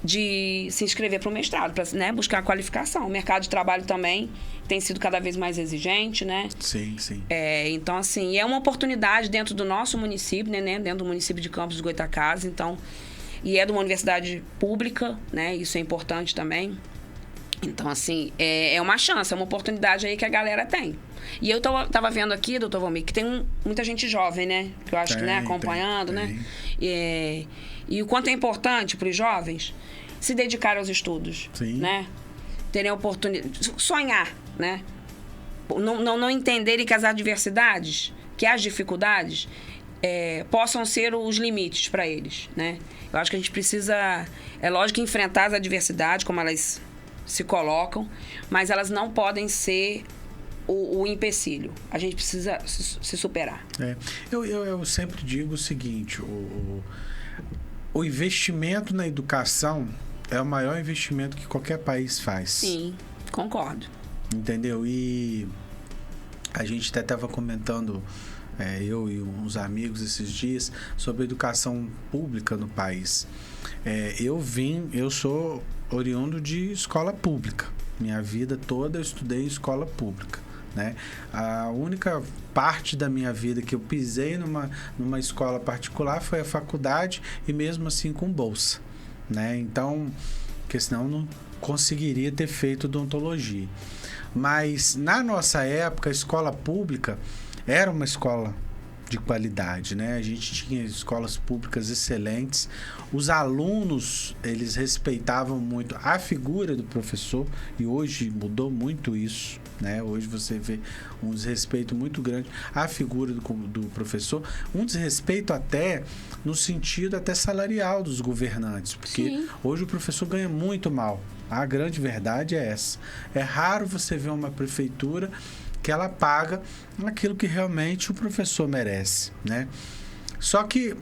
de se inscrever para o mestrado, para, né, buscar a qualificação. O mercado de trabalho também tem sido cada vez mais exigente, né? Sim, sim. Então, assim, é uma oportunidade dentro do nosso município, né? Dentro do município de Campos dos Goytacazes, então... E é de uma universidade pública, né? Isso é importante também. Então, assim, é uma chance, é uma oportunidade aí que a galera tem. E eu tava vendo aqui, doutor Valmir, que tem muita gente jovem, né? Que eu acho que, né, acompanhando, né? E o quanto é importante para os jovens se dedicar aos estudos, sim, né? Terem a oportunidade... Sonhar, né? Não entenderem que as adversidades, que as dificuldades possam ser os limites para eles, né? Eu acho que a gente precisa... É lógico que enfrentar as adversidades, como elas se colocam, mas elas não podem ser o empecilho. A gente precisa se superar. Eu sempre digo o seguinte, o investimento na educação é o maior investimento que qualquer país faz. Sim, concordo. Entendeu? E a gente até estava comentando, eu e uns amigos esses dias, sobre a educação pública no país. Eu sou oriundo de escola pública. Minha vida toda eu estudei em escola pública, né? A única parte da minha vida que eu pisei numa escola particular foi a faculdade, e mesmo assim com bolsa, né? Então, porque senão eu não conseguiria ter feito odontologia. Mas na nossa época, a escola pública era uma escola de qualidade, né? A gente tinha escolas públicas excelentes. Os alunos, eles respeitavam muito a figura do professor, e hoje mudou muito isso, né? Hoje você vê um desrespeito muito grande à figura do professor, um desrespeito até no sentido até salarial dos governantes, porque sim, hoje o professor ganha muito mal. A grande verdade é essa. É raro você ver uma prefeitura que ela paga aquilo que realmente o professor merece, né? Só que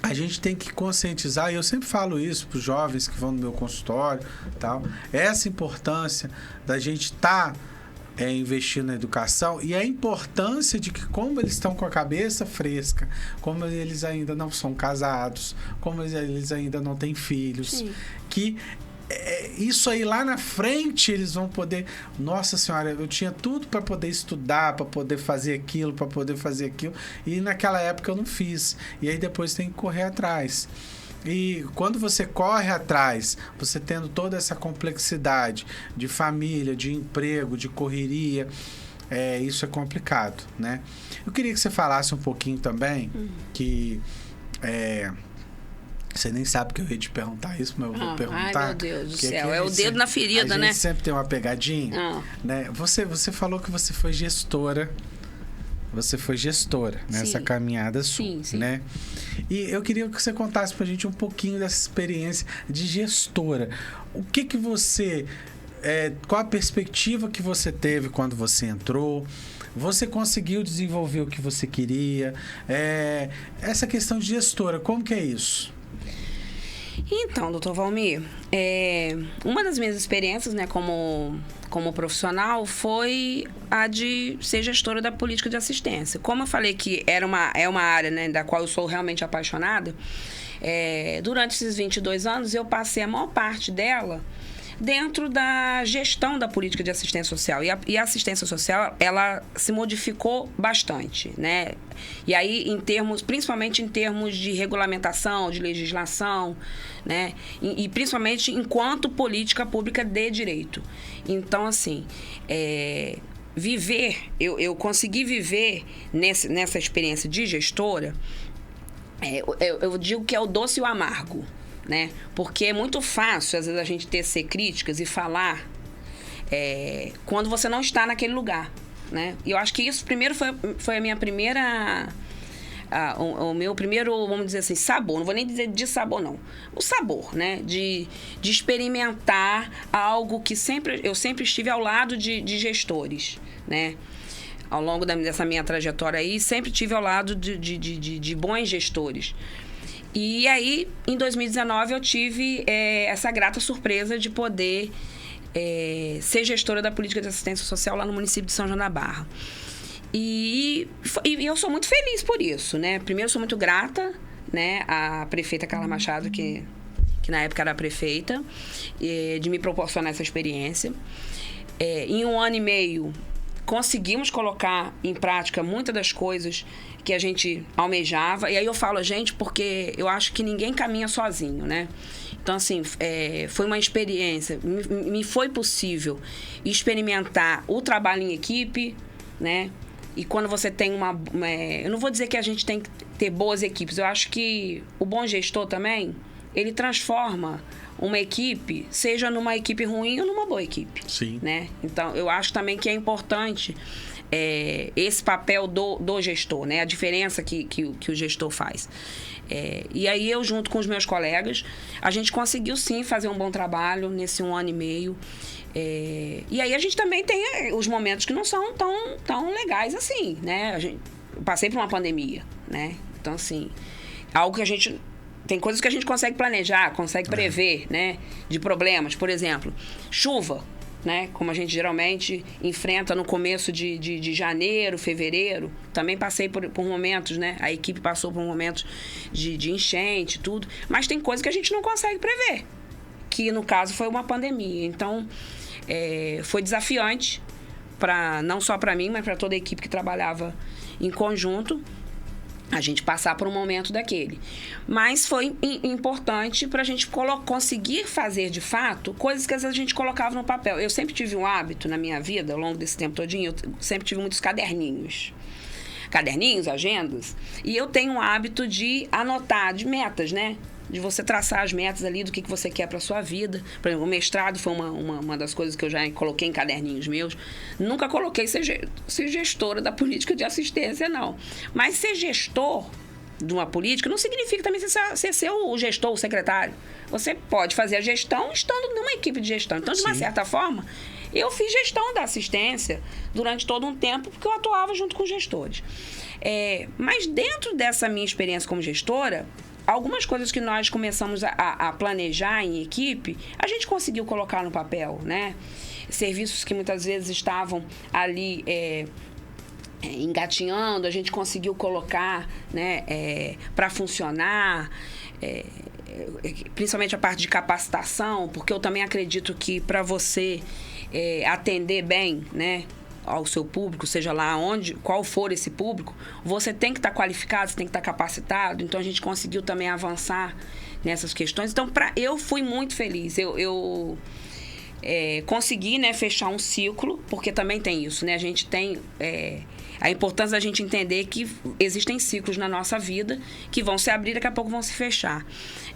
a gente tem que conscientizar, e eu sempre falo isso para os jovens que vão no meu consultório, tal, essa importância da gente estar investindo na educação, e a importância de que, como eles estão com a cabeça fresca, como eles ainda não são casados, como eles ainda não têm filhos, sim, que isso aí lá na frente eles vão poder... Nossa Senhora, eu tinha tudo para poder estudar, para poder fazer aquilo, e naquela época eu não fiz. E aí depois tem que correr atrás. E quando você corre atrás, você tendo toda essa complexidade de família, de emprego, de correria, isso é complicado, né? Eu queria que você falasse um pouquinho também, que... Você nem sabe que eu ia te perguntar isso, mas eu vou perguntar. Ai, meu Deus do céu. É o dedo na ferida, né? A gente sempre tem uma pegadinha. Né? Você falou que você foi gestora. Você foi gestora nessa caminhada sua, sim, né? E eu queria que você contasse pra gente um pouquinho dessa experiência de gestora. O que você... qual a perspectiva que você teve quando você entrou? Você conseguiu desenvolver o que você queria? Essa questão de gestora, como que é isso? Então, doutor Valmir, uma das minhas experiências, né, como profissional foi a de ser gestora da política de assistência. Como eu falei que é uma área, né, da qual eu sou realmente apaixonada, durante esses 22 anos eu passei a maior parte dela dentro da gestão da política de assistência social. E a assistência social, ela se modificou bastante, né? E aí, principalmente em termos de regulamentação, de legislação, né? E principalmente enquanto política pública de direito. Então, assim, eu consegui viver nessa experiência de gestora, eu digo que é o doce e o amargo, né? Porque é muito fácil, às vezes, a gente tecer críticas e falar quando você não está naquele lugar, né? E eu acho que isso, primeiro, foi a minha primeira... o meu primeiro, vamos dizer assim, sabor. Não vou nem dizer de sabor, não. O sabor, né? De experimentar algo que eu sempre estive ao lado de gestores, né? Ao longo dessa minha trajetória aí, sempre estive ao lado de bons gestores. E aí, em 2019, eu tive essa grata surpresa de poder ser gestora da política de assistência social lá no município de São João da Barra. E eu sou muito feliz por isso, né? Primeiro, sou muito grata, né, à prefeita Carla Machado, que na época era a prefeita, de me proporcionar essa experiência. Em 1 ano e meio, conseguimos colocar em prática muitas das coisas que a gente almejava. E aí eu falo, gente, porque eu acho que ninguém caminha sozinho, né? Então, assim, foi uma experiência. Me foi possível experimentar o trabalho em equipe, né? E quando você tem eu não vou dizer que a gente tem que ter boas equipes. Eu acho que o bom gestor também, ele transforma uma equipe, seja numa equipe ruim ou numa boa equipe. Sim. Né? Então, eu acho também que é importante esse papel do gestor, né? A diferença que o gestor faz. E aí, eu, junto com os meus colegas, a gente conseguiu, sim, fazer um bom trabalho nesse 1 ano e meio. E aí, a gente também tem os momentos que não são tão legais assim, né? Eu passei por uma pandemia, né? Então, assim, algo que a gente... Tem coisas que a gente consegue planejar, consegue prever, né? De problemas. Por exemplo, chuva, né? Como a gente geralmente enfrenta no começo de janeiro, fevereiro. Também passei por momentos, né? A equipe passou por momentos de enchente, tudo. Mas tem coisas que a gente não consegue prever. Que, no caso, foi uma pandemia. Então, foi desafiante, não só para mim, mas para toda a equipe que trabalhava em conjunto, a gente passar por um momento daquele. Mas foi importante para a gente conseguir fazer, de fato, coisas que às vezes a gente colocava no papel. Eu sempre tive um hábito na minha vida, ao longo desse tempo todinho, eu sempre tive muitos caderninhos. Caderninhos, agendas. E eu tenho um hábito de anotar, de metas, né? De você traçar as metas ali do que você quer para sua vida. Por exemplo, o mestrado foi uma das coisas que eu já coloquei em caderninhos meus. Nunca coloquei ser gestora da política de assistência, não. Mas ser gestor de uma política não significa também ser o gestor, o secretário. Você pode fazer a gestão estando numa equipe de gestão. Então, de uma certa forma, eu fiz gestão da assistência durante todo um tempo, porque eu atuava junto com os gestores. Mas dentro dessa minha experiência como gestora, algumas coisas que nós começamos a planejar em equipe, a gente conseguiu colocar no papel, né? Serviços que muitas vezes estavam ali engatinhando, a gente conseguiu colocar, né, para funcionar, principalmente a parte de capacitação, porque eu também acredito que para você atender bem, né, ao seu público, seja lá qual for esse público, você tem que estar qualificado, você tem que estar capacitado. Então, a gente conseguiu também avançar nessas questões. Então, eu fui muito feliz. Eu consegui, né, fechar um ciclo, porque também tem isso, né? A gente tem a importância da gente entender que existem ciclos na nossa vida que vão se abrir, daqui a pouco vão se fechar.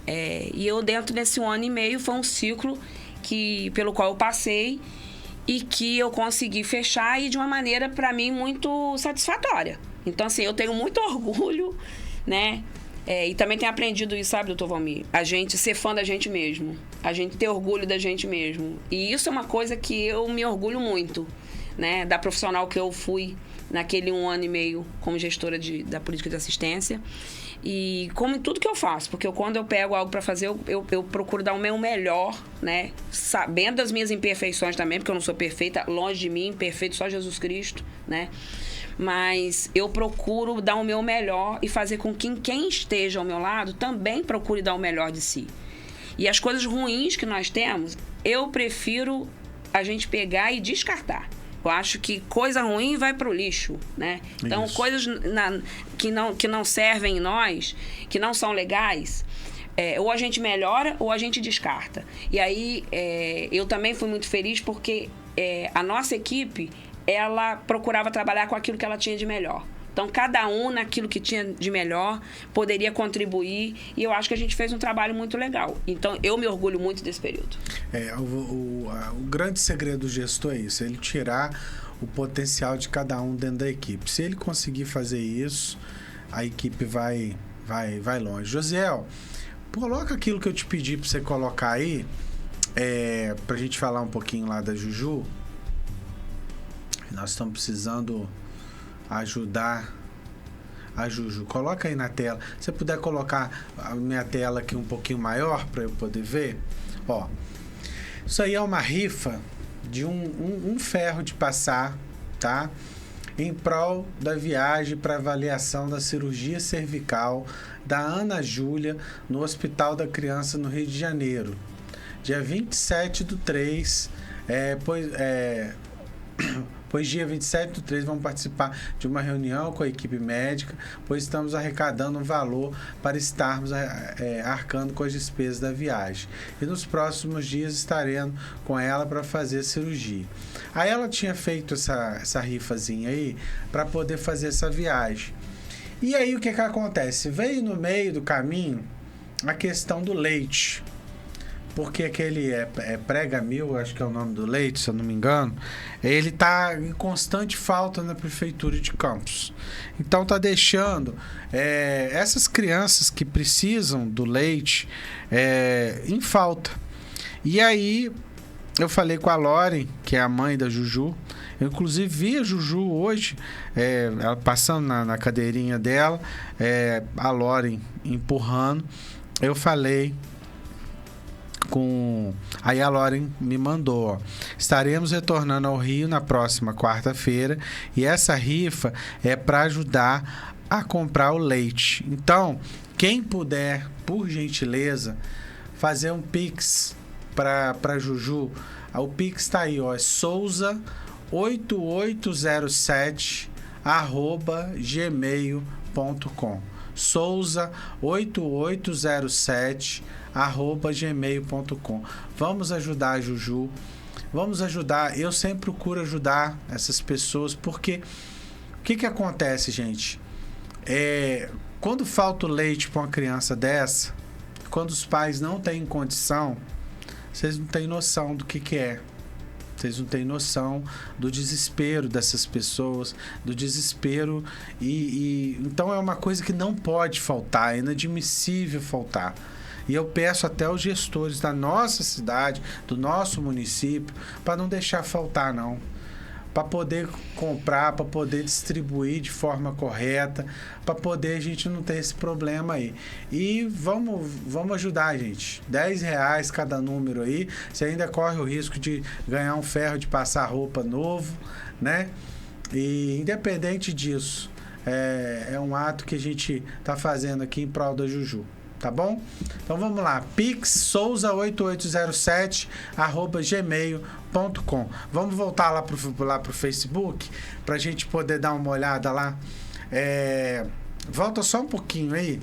E eu, dentro desse 1 ano e meio, foi um ciclo pelo qual eu passei e que eu consegui fechar e de uma maneira, para mim, muito satisfatória. Então, assim, eu tenho muito orgulho, né? E também tenho aprendido isso, sabe, doutor Valmir? A gente ser fã da gente mesmo. A gente ter orgulho da gente mesmo. E isso é uma coisa que eu me orgulho muito, né? Da profissional que eu fui naquele 1 ano e meio como gestora da política de assistência. E como em tudo que eu faço, porque quando eu pego algo para fazer, eu procuro dar o meu melhor, né? Sabendo das minhas imperfeições também, porque eu não sou perfeita, longe de mim, perfeito só Jesus Cristo, né? Mas eu procuro dar o meu melhor e fazer com que quem esteja ao meu lado também procure dar o melhor de si. E as coisas ruins que nós temos, eu prefiro a gente pegar e descartar. Eu acho que coisa ruim vai para o lixo, né? Então, coisas que não servem em nós, que não são legais, ou a gente melhora ou a gente descarta. E aí, eu também fui muito feliz porque a nossa equipe, ela procurava trabalhar com aquilo que ela tinha de melhor. Então, cada um naquilo que tinha de melhor poderia contribuir e eu acho que a gente fez um trabalho muito legal. Então, eu me orgulho muito desse período. O grande segredo do gestor é isso, ele tirar o potencial de cada um dentro da equipe. Se ele conseguir fazer isso, a equipe vai longe. Josiel, coloca aquilo que eu te pedi para você colocar aí, pra gente falar um pouquinho lá da Juju. Nós estamos precisando ajudar a Juju. Coloca aí na tela. Se você puder colocar a minha tela aqui um pouquinho maior para eu poder ver. Ó, isso aí é uma rifa de um ferro de passar, tá? Em prol da viagem para avaliação da cirurgia cervical da Ana Júlia no Hospital da Criança no Rio de Janeiro. Dia 27/3, pois dia 27/3 vamos participar de uma reunião com a equipe médica, pois estamos arrecadando um valor para estarmos arcando com as despesas da viagem. E nos próximos dias estaremos com ela para fazer a cirurgia. Aí ela tinha feito essa rifazinha aí para poder fazer essa viagem. E aí o que acontece? Veio no meio do caminho a questão do leite. Porque aquele Prega-Mil, acho que é o nome do leite, se eu não me engano, ele está em constante falta na Prefeitura de Campos. Então está deixando essas crianças que precisam do leite em falta. E aí eu falei com a Loren, que é a mãe da Juju. Eu inclusive vi a Juju hoje, ela passando na cadeirinha dela, a Loren empurrando. Eu falei aí a Loren me mandou, ó, estaremos retornando ao Rio na próxima quarta-feira e essa rifa é para ajudar a comprar o leite. Então, quem puder, por gentileza, fazer um Pix para Juju, o Pix tá aí, ó, é souza8807@gmail.com. souza8807@gmail.com. Vamos ajudar a Juju. Vamos ajudar. Eu sempre procuro ajudar essas pessoas, porque o que acontece, gente? Quando falta o leite para uma criança dessa, quando os pais não têm condição, vocês não têm noção do que é. Vocês não têm noção do desespero dessas pessoas, do desespero. Então é uma coisa que não pode faltar, é inadmissível faltar. E eu peço até aos gestores da nossa cidade, do nosso município, para não deixar faltar, não. Para poder comprar, para poder distribuir de forma correta, para poder a gente não ter esse problema aí. E vamos ajudar, gente. R$10 cada número aí. Você ainda corre o risco de ganhar um ferro de passar roupa novo, né? E independente disso, é um ato que a gente está fazendo aqui em prol da Juju. Tá bom? Então vamos lá. Pix souza8807@gmail.com. Vamos voltar lá pro Facebook pra gente poder dar uma olhada lá. Volta só um pouquinho aí.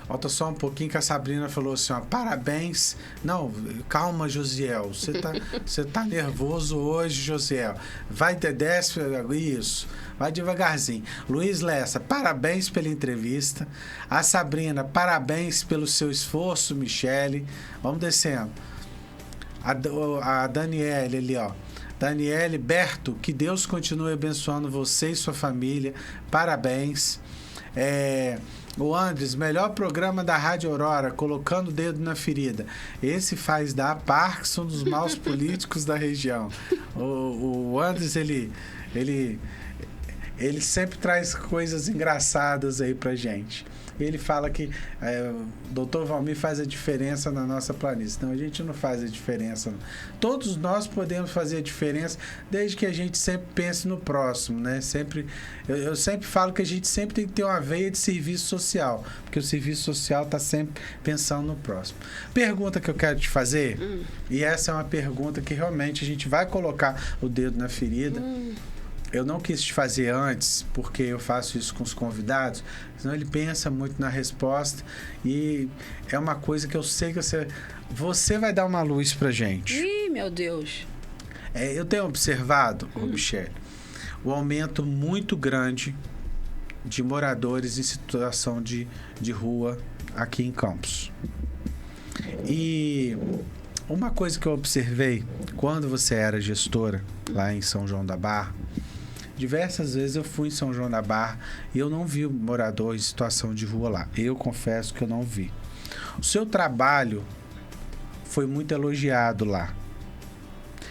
Volta só um pouquinho que a Sabrina falou assim, ó, parabéns. Não, calma, Josiel. Você tá nervoso hoje, Josiel. Vai ter 10, isso. Vai devagarzinho. Luiz Lessa, parabéns pela entrevista. A Sabrina, parabéns pelo seu esforço, Michele. Vamos descendo. A Daniele ali, ó. Daniele Berto, que Deus continue abençoando você e sua família. Parabéns. O Andres, melhor programa da Rádio Aurora, colocando o dedo na ferida. Esse faz dar Parkinson dos maus políticos da região. O Andres, ele sempre traz coisas engraçadas aí pra gente. Ele fala que o Dr. Valmir faz a diferença na nossa planície. Não, a gente não faz a diferença. Não. Todos nós podemos fazer a diferença desde que a gente sempre pense no próximo, né? Eu sempre falo que a gente sempre tem que ter uma veia de serviço social, porque o serviço social está sempre pensando no próximo. Pergunta que eu quero te fazer, e essa é uma pergunta que realmente a gente vai colocar o dedo na ferida. Eu não quis te fazer antes, porque eu faço isso com os convidados, senão ele pensa muito na resposta e é uma coisa que eu sei que você vai dar uma luz pra gente. Ih, meu Deus. Eu tenho observado, Michele, o aumento muito grande de moradores em situação de rua aqui em Campos. E uma coisa que eu observei quando você era gestora lá em São João da Barra, diversas vezes eu fui em São João da Barra e eu não vi morador em situação de rua lá. Eu confesso que eu não vi. O seu trabalho foi muito elogiado lá.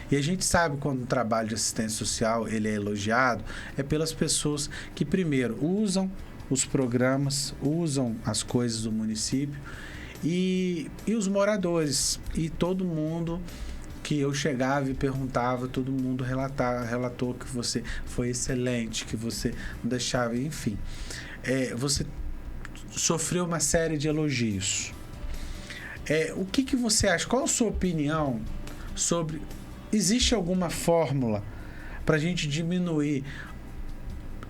E a gente sabe quando o trabalho de assistência social ele é elogiado, é pelas pessoas que primeiro usam os programas, usam as coisas do município e os moradores. E todo mundo que eu chegava e perguntava, todo mundo relatou que você foi excelente, que você não deixava, enfim. Você sofreu uma série de elogios. O que você acha? Qual a sua opinião sobre... Existe alguma fórmula para a gente diminuir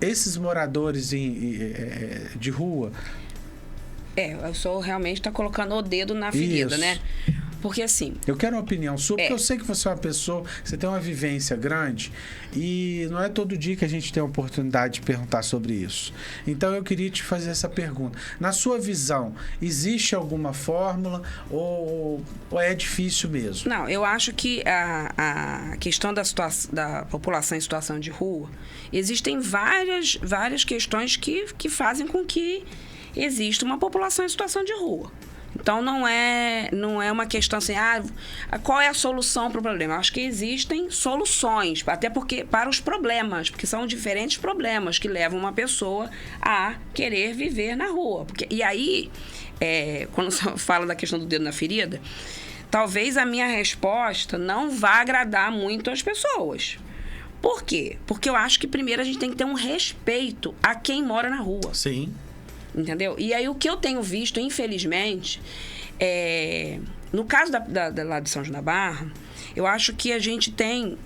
esses moradores de rua? O senhor realmente está colocando o dedo na ferida, Isso. né? Porque assim... Eu quero uma opinião sua, porque eu sei que você é uma pessoa, você tem uma vivência grande e não é todo dia que a gente tem a oportunidade de perguntar sobre isso. Então eu queria te fazer essa pergunta. Na sua visão, existe alguma fórmula ou é difícil mesmo? Não, eu acho que a questão da população em situação de rua, existem várias questões que fazem com que exista uma população em situação de rua. Então, não é uma questão assim, qual é a solução para o problema? Eu acho que existem soluções, até porque para os problemas, porque são diferentes problemas que levam uma pessoa a querer viver na rua. E aí, quando você fala da questão do dedo na ferida, talvez a minha resposta não vá agradar muito as pessoas. Por quê? Porque eu acho que primeiro a gente tem que ter um respeito a quem mora na rua. Sim. Entendeu? E aí o que eu tenho visto, infelizmente, no caso lá de São João da Barra, eu acho que a gente tem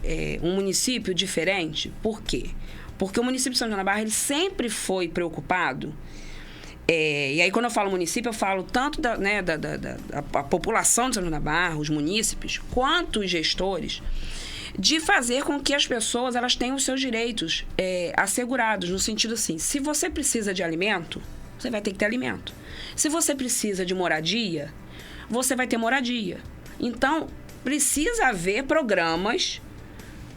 um município diferente. Por quê? Porque o município de São João da Barra, ele sempre foi preocupado. E aí, quando eu falo município, eu falo tanto da população de São João da Barra, os munícipes, quanto os gestores, de fazer com que as pessoas elas tenham os seus direitos assegurados, no sentido assim, se você precisa de alimento, você vai ter que ter alimento. Se você precisa de moradia, você vai ter moradia. Então, precisa haver programas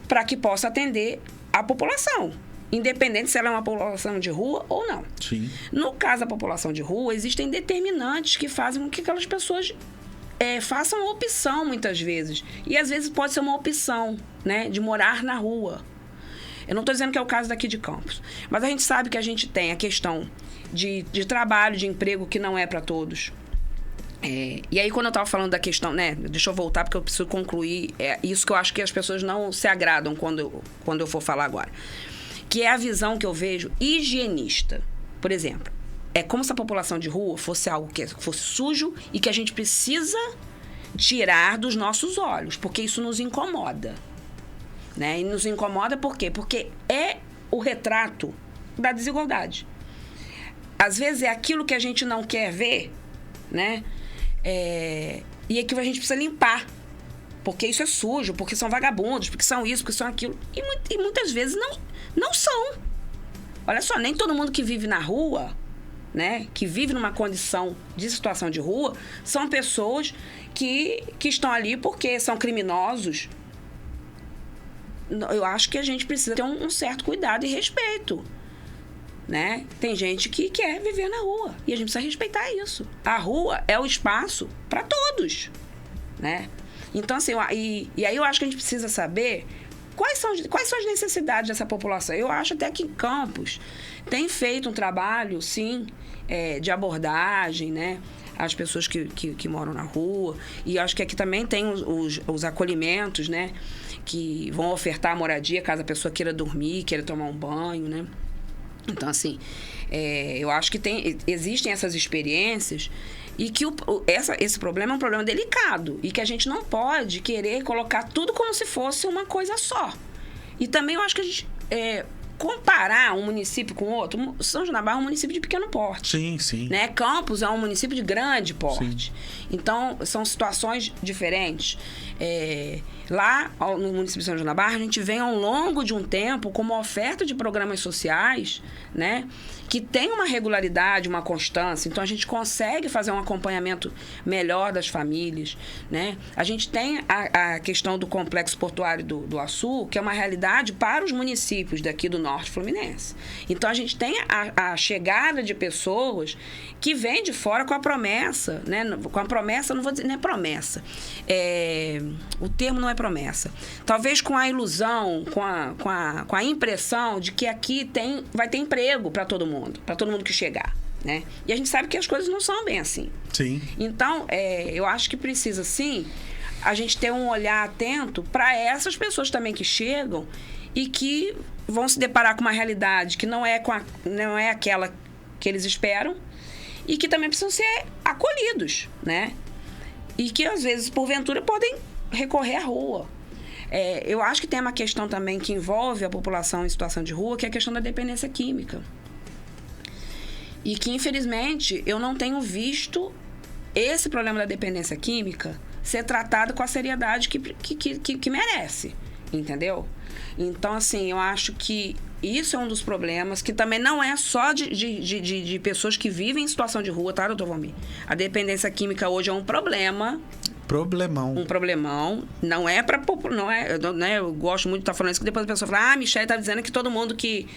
para que possa atender a população, independente se ela é uma população de rua ou não. Sim. No caso da população de rua, existem determinantes que fazem com que aquelas pessoas façam opção, muitas vezes. E, às vezes, pode ser uma opção, né, de morar na rua. Eu não estou dizendo que é o caso daqui de Campos. Mas a gente sabe que a gente tem a questão de trabalho, de emprego, que não é para todos. E aí, quando eu estava falando da questão, né? Deixa eu voltar, porque eu preciso concluir. Isso que eu acho que as pessoas não se agradam quando eu for falar agora. Que é a visão que eu vejo higienista. Por exemplo, é como se a população de rua fosse algo que fosse sujo e que a gente precisa tirar dos nossos olhos, porque isso nos incomoda. Né? E nos incomoda por quê? Porque é o retrato da desigualdade. Às vezes é aquilo que a gente não quer ver, né? E é que a gente precisa limpar. Porque isso é sujo, porque são vagabundos, porque são isso, porque são aquilo. E muitas vezes não são. Olha só, nem todo mundo que vive na rua, né? Que vive numa condição de situação de rua, são pessoas que estão ali porque são criminosos. Eu acho que a gente precisa ter um certo cuidado e respeito. Né? Tem gente que quer viver na rua e a gente precisa respeitar isso. A rua é o espaço para todos, né? Então, assim, e aí eu acho que a gente precisa saber quais são as necessidades dessa população. Eu acho até que em Campos tem feito um trabalho, sim, de abordagem, né? As pessoas que moram na rua. E acho que aqui também tem os acolhimentos, né? Que vão ofertar moradia caso a pessoa queira dormir, queira tomar um banho, né? Então, assim, eu acho que existem essas experiências e que esse problema é um problema delicado e que a gente não pode querer colocar tudo como se fosse uma coisa só. E também eu acho que a gente comparar um município com outro, São João da Barra é um município de pequeno porte. Sim, sim. Né? Campos é um município de grande porte. Sim. Então, são situações diferentes. Lá no município de São João da Barra, a gente vem ao longo de um tempo com uma oferta de programas sociais, né, que tem uma regularidade, uma constância. Então, a gente consegue fazer um acompanhamento melhor das famílias, né? A gente tem a questão do complexo portuário do Açu, que é uma realidade para os municípios daqui do Norte Fluminense. Então, a gente tem a chegada de pessoas que vêm de fora com a promessa, né? Com a promessa, não vou dizer, não é promessa. O termo não é promessa. Talvez com a ilusão, com a impressão de que aqui vai ter emprego para todo mundo que chegar, né? E a gente sabe que as coisas não são bem assim. Sim. Então, eu acho que precisa, sim, a gente ter um olhar atento para essas pessoas também que chegam e que vão se deparar com uma realidade que não é aquela que eles esperam e que também precisam ser acolhidos, né? E que, às vezes, porventura, podem recorrer à rua. Eu acho que tem uma questão também que envolve a população em situação de rua, que é a questão da dependência química. E que, infelizmente, eu não tenho visto esse problema da dependência química ser tratado com a seriedade que merece, entendeu? Então, assim, eu acho que isso é um dos problemas, que também não é só de pessoas que vivem em situação de rua, tá, doutor Valmir? A dependência química hoje é um problema. Problemão. Um problemão. Não é para... Eu gosto muito de estar falando isso, que depois a pessoa fala, a Michelle está dizendo que todo mundo que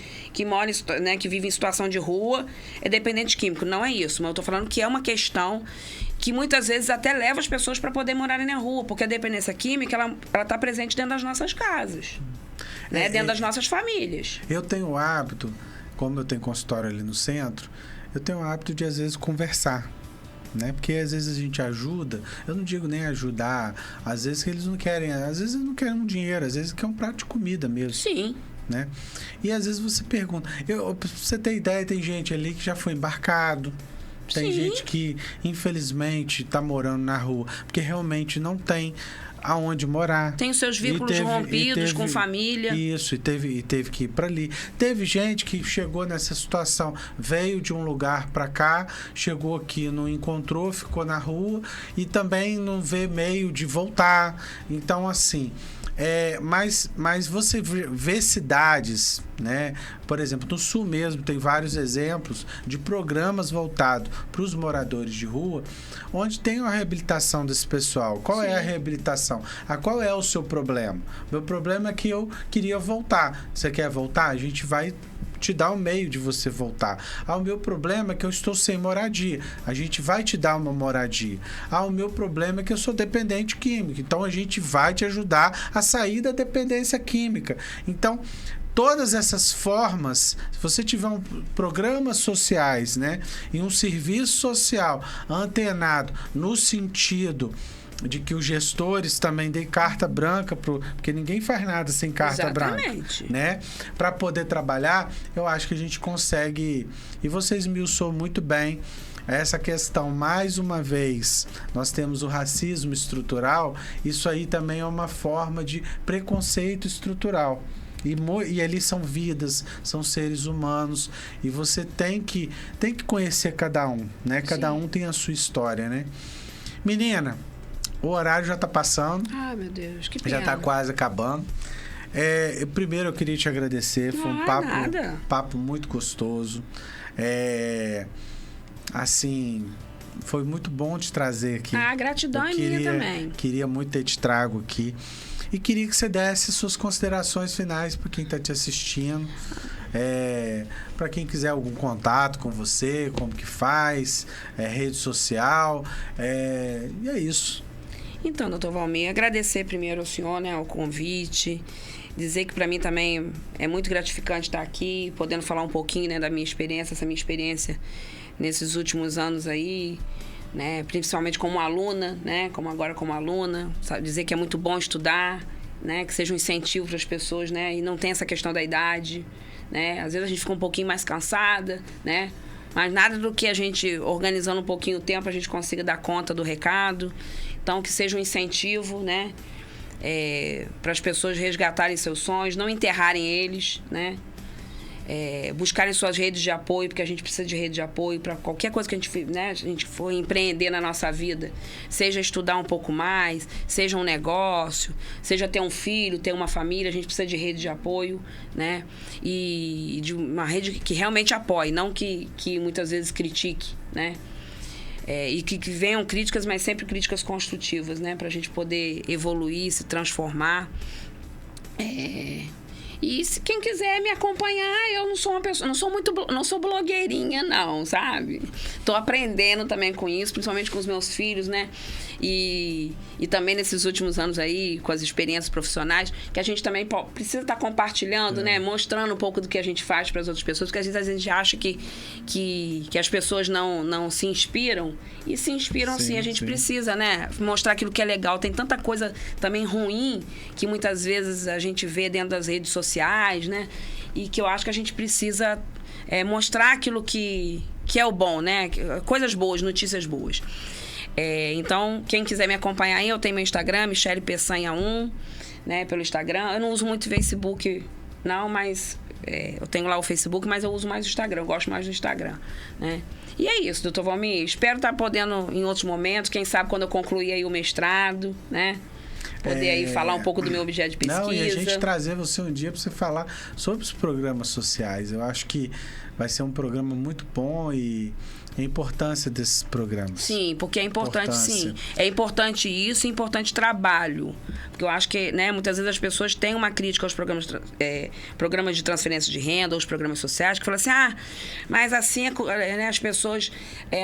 mora, né, que vive em situação de rua é dependente químico. Não é isso, mas eu estou falando que é uma questão que muitas vezes até leva as pessoas para poder morarem na rua, porque a dependência química, ela está presente dentro das nossas casas, né? Dentro das nossas famílias. Eu tenho o hábito, como eu tenho consultório ali no centro, eu tenho o hábito de, às vezes, conversar. Né? Porque às vezes a gente ajuda, eu não digo nem ajudar, às vezes eles não querem, às vezes eles não querem um dinheiro, às vezes querem um prato de comida mesmo. Sim. Né? E às vezes você pergunta, pra você ter ideia, tem gente ali que já foi embarcado, tem Sim. gente que infelizmente está morando na rua, porque realmente não tem aonde morar. Tem os seus vínculos rompidos com família. Isso, e teve que ir para ali. Teve gente que chegou nessa situação, veio de um lugar para cá, chegou aqui, não encontrou, ficou na rua e também não vê meio de voltar. Então, assim, mas você vê cidades, né? Por exemplo, no Sul mesmo tem vários exemplos de programas voltados para os moradores de rua, onde tem a reabilitação desse pessoal. Qual é a reabilitação? Qual é o seu problema? Meu problema é que eu queria voltar. Você quer voltar? A gente vai te dar o meio de você voltar. O meu problema é que eu estou sem moradia. A gente vai te dar uma moradia. O meu problema é que eu sou dependente químico. Então, a gente vai te ajudar a sair da dependência química. Então, todas essas formas, se você tiver programas sociais, né, e um serviço social antenado no sentido de que os gestores também deem carta branca, porque ninguém faz nada sem carta Exatamente. branca, né? Para poder trabalhar, eu acho que a gente consegue. E você esmiuçou muito bem essa questão. Mais uma vez, nós temos o racismo estrutural. Isso aí também é uma forma de preconceito estrutural. E ali são vidas, são seres humanos, e você tem que conhecer cada um, né? Cada um tem a sua história, né? Menina, o horário já está passando. Ai, meu Deus, que pena. Já está quase acabando. Primeiro eu queria te agradecer. Foi um papo muito gostoso. Assim, foi muito bom te trazer aqui. Gratidão é minha também. Queria muito ter te trago aqui. E queria que você desse suas considerações finais para quem está te assistindo. Para quem quiser algum contato com você, como que faz, rede social. E é isso. Então, doutor Valmir, agradecer primeiro ao senhor, né, o convite, dizer que para mim também é muito gratificante estar aqui, podendo falar um pouquinho, né, da minha experiência, essa minha experiência nesses últimos anos aí, né, principalmente como aluna, né, como aluna, sabe, dizer que é muito bom estudar, né, que seja um incentivo para as pessoas, né, e não tem essa questão da idade, né, às vezes a gente fica um pouquinho mais cansada, né, mas nada do que a gente, organizando um pouquinho o tempo, a gente consiga dar conta do recado. Então, que seja um incentivo, né, para as pessoas resgatarem seus sonhos, não enterrarem eles, né, buscarem suas redes de apoio, porque a gente precisa de rede de apoio para qualquer coisa que a gente for empreender na nossa vida. Seja estudar um pouco mais, seja um negócio, seja ter um filho, ter uma família, a gente precisa de rede de apoio, né? E de uma rede que realmente apoie, não que muitas vezes critique, né? E que venham críticas, mas sempre críticas construtivas, né? Para a gente poder evoluir, se transformar. E se quem quiser me acompanhar, eu não sou uma pessoa, não sou blogueirinha, não, sabe? Tô aprendendo também com isso, principalmente com os meus filhos, né? E também nesses últimos anos aí, com as experiências profissionais, que a gente também precisa estar compartilhando, né? Mostrando um pouco do que a gente faz para as outras pessoas, porque às vezes a gente acha que as pessoas não se inspiram, e se inspiram sim, a gente precisa, né? Mostrar aquilo que é legal. Tem tanta coisa também ruim que muitas vezes a gente vê dentro das redes sociais, né? E que eu acho que a gente precisa mostrar aquilo que é o bom, né? Coisas boas, notícias boas. Então, quem quiser me acompanhar aí, eu tenho meu Instagram, Michele Peçanha 1, né, pelo Instagram. Eu não uso muito Facebook, não, mas eu tenho lá o Facebook, mas eu uso mais o Instagram, eu gosto mais do Instagram, né? E é isso, doutor Valmir. Espero estar podendo, em outros momentos, quem sabe quando eu concluir aí o mestrado, né? Poder aí falar um pouco do meu objeto de pesquisa. Não, e a gente trazer você um dia para você falar sobre os programas sociais. Eu acho que vai ser um programa muito bom e a importância desses programas. Sim, porque é importante, sim. É importante isso e importante trabalho. Porque eu acho que, né, muitas vezes as pessoas têm uma crítica aos programas de transferência de renda, aos programas sociais, que falam assim, mas assim, né, as pessoas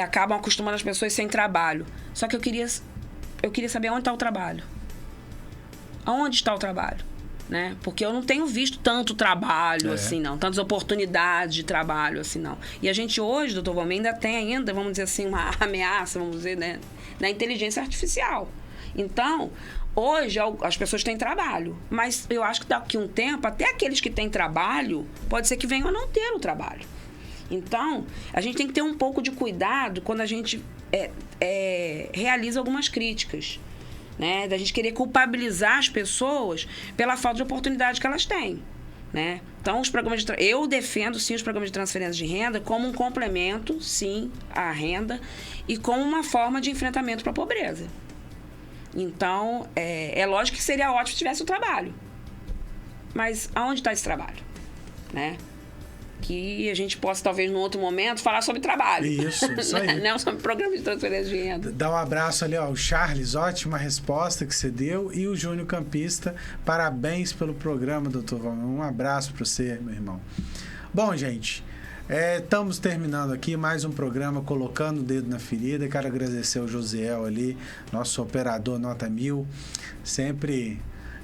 acabam acostumando as pessoas sem trabalho. Só que eu queria saber onde está o trabalho. Aonde está o trabalho? Né? Porque eu não tenho visto tanto trabalho assim, não. Tantas oportunidades de trabalho assim, não. E a gente hoje, doutor Valmir, ainda tem, vamos dizer assim, uma ameaça, vamos dizer, né, da inteligência artificial. Então, hoje as pessoas têm trabalho. Mas eu acho que daqui a um tempo, até aqueles que têm trabalho, pode ser que venham a não ter o trabalho. Então, a gente tem que ter um pouco de cuidado quando a gente realiza algumas críticas. Né, da gente querer culpabilizar as pessoas pela falta de oportunidade que elas têm, né? Então, eu defendo, sim, os programas de transferência de renda como um complemento, sim, à renda e como uma forma de enfrentamento para a pobreza. Então, é lógico que seria ótimo se tivesse o trabalho. Mas aonde está esse trabalho? Né? Que a gente possa, talvez, num outro momento, falar sobre trabalho. Isso aí. Não sobre programa de transferência de renda. Dá um abraço ali, ó. O Charles, ótima resposta que você deu. E o Júnior Campista, parabéns pelo programa, doutor Valmir. Um abraço para você, meu irmão. Bom, gente, estamos terminando aqui mais um programa Colocando o Dedo na Ferida. Quero agradecer ao Josiel ali, nosso operador nota 1000.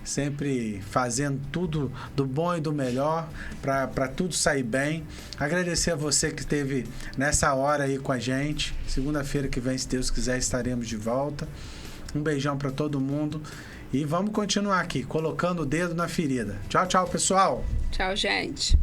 Sempre fazendo tudo do bom e do melhor para tudo sair bem. Agradecer a você que esteve nessa hora aí com a gente. Segunda-feira que vem, se Deus quiser, estaremos de volta. Um beijão para todo mundo e vamos continuar aqui, colocando o dedo na ferida. Tchau, tchau, pessoal. Tchau, gente.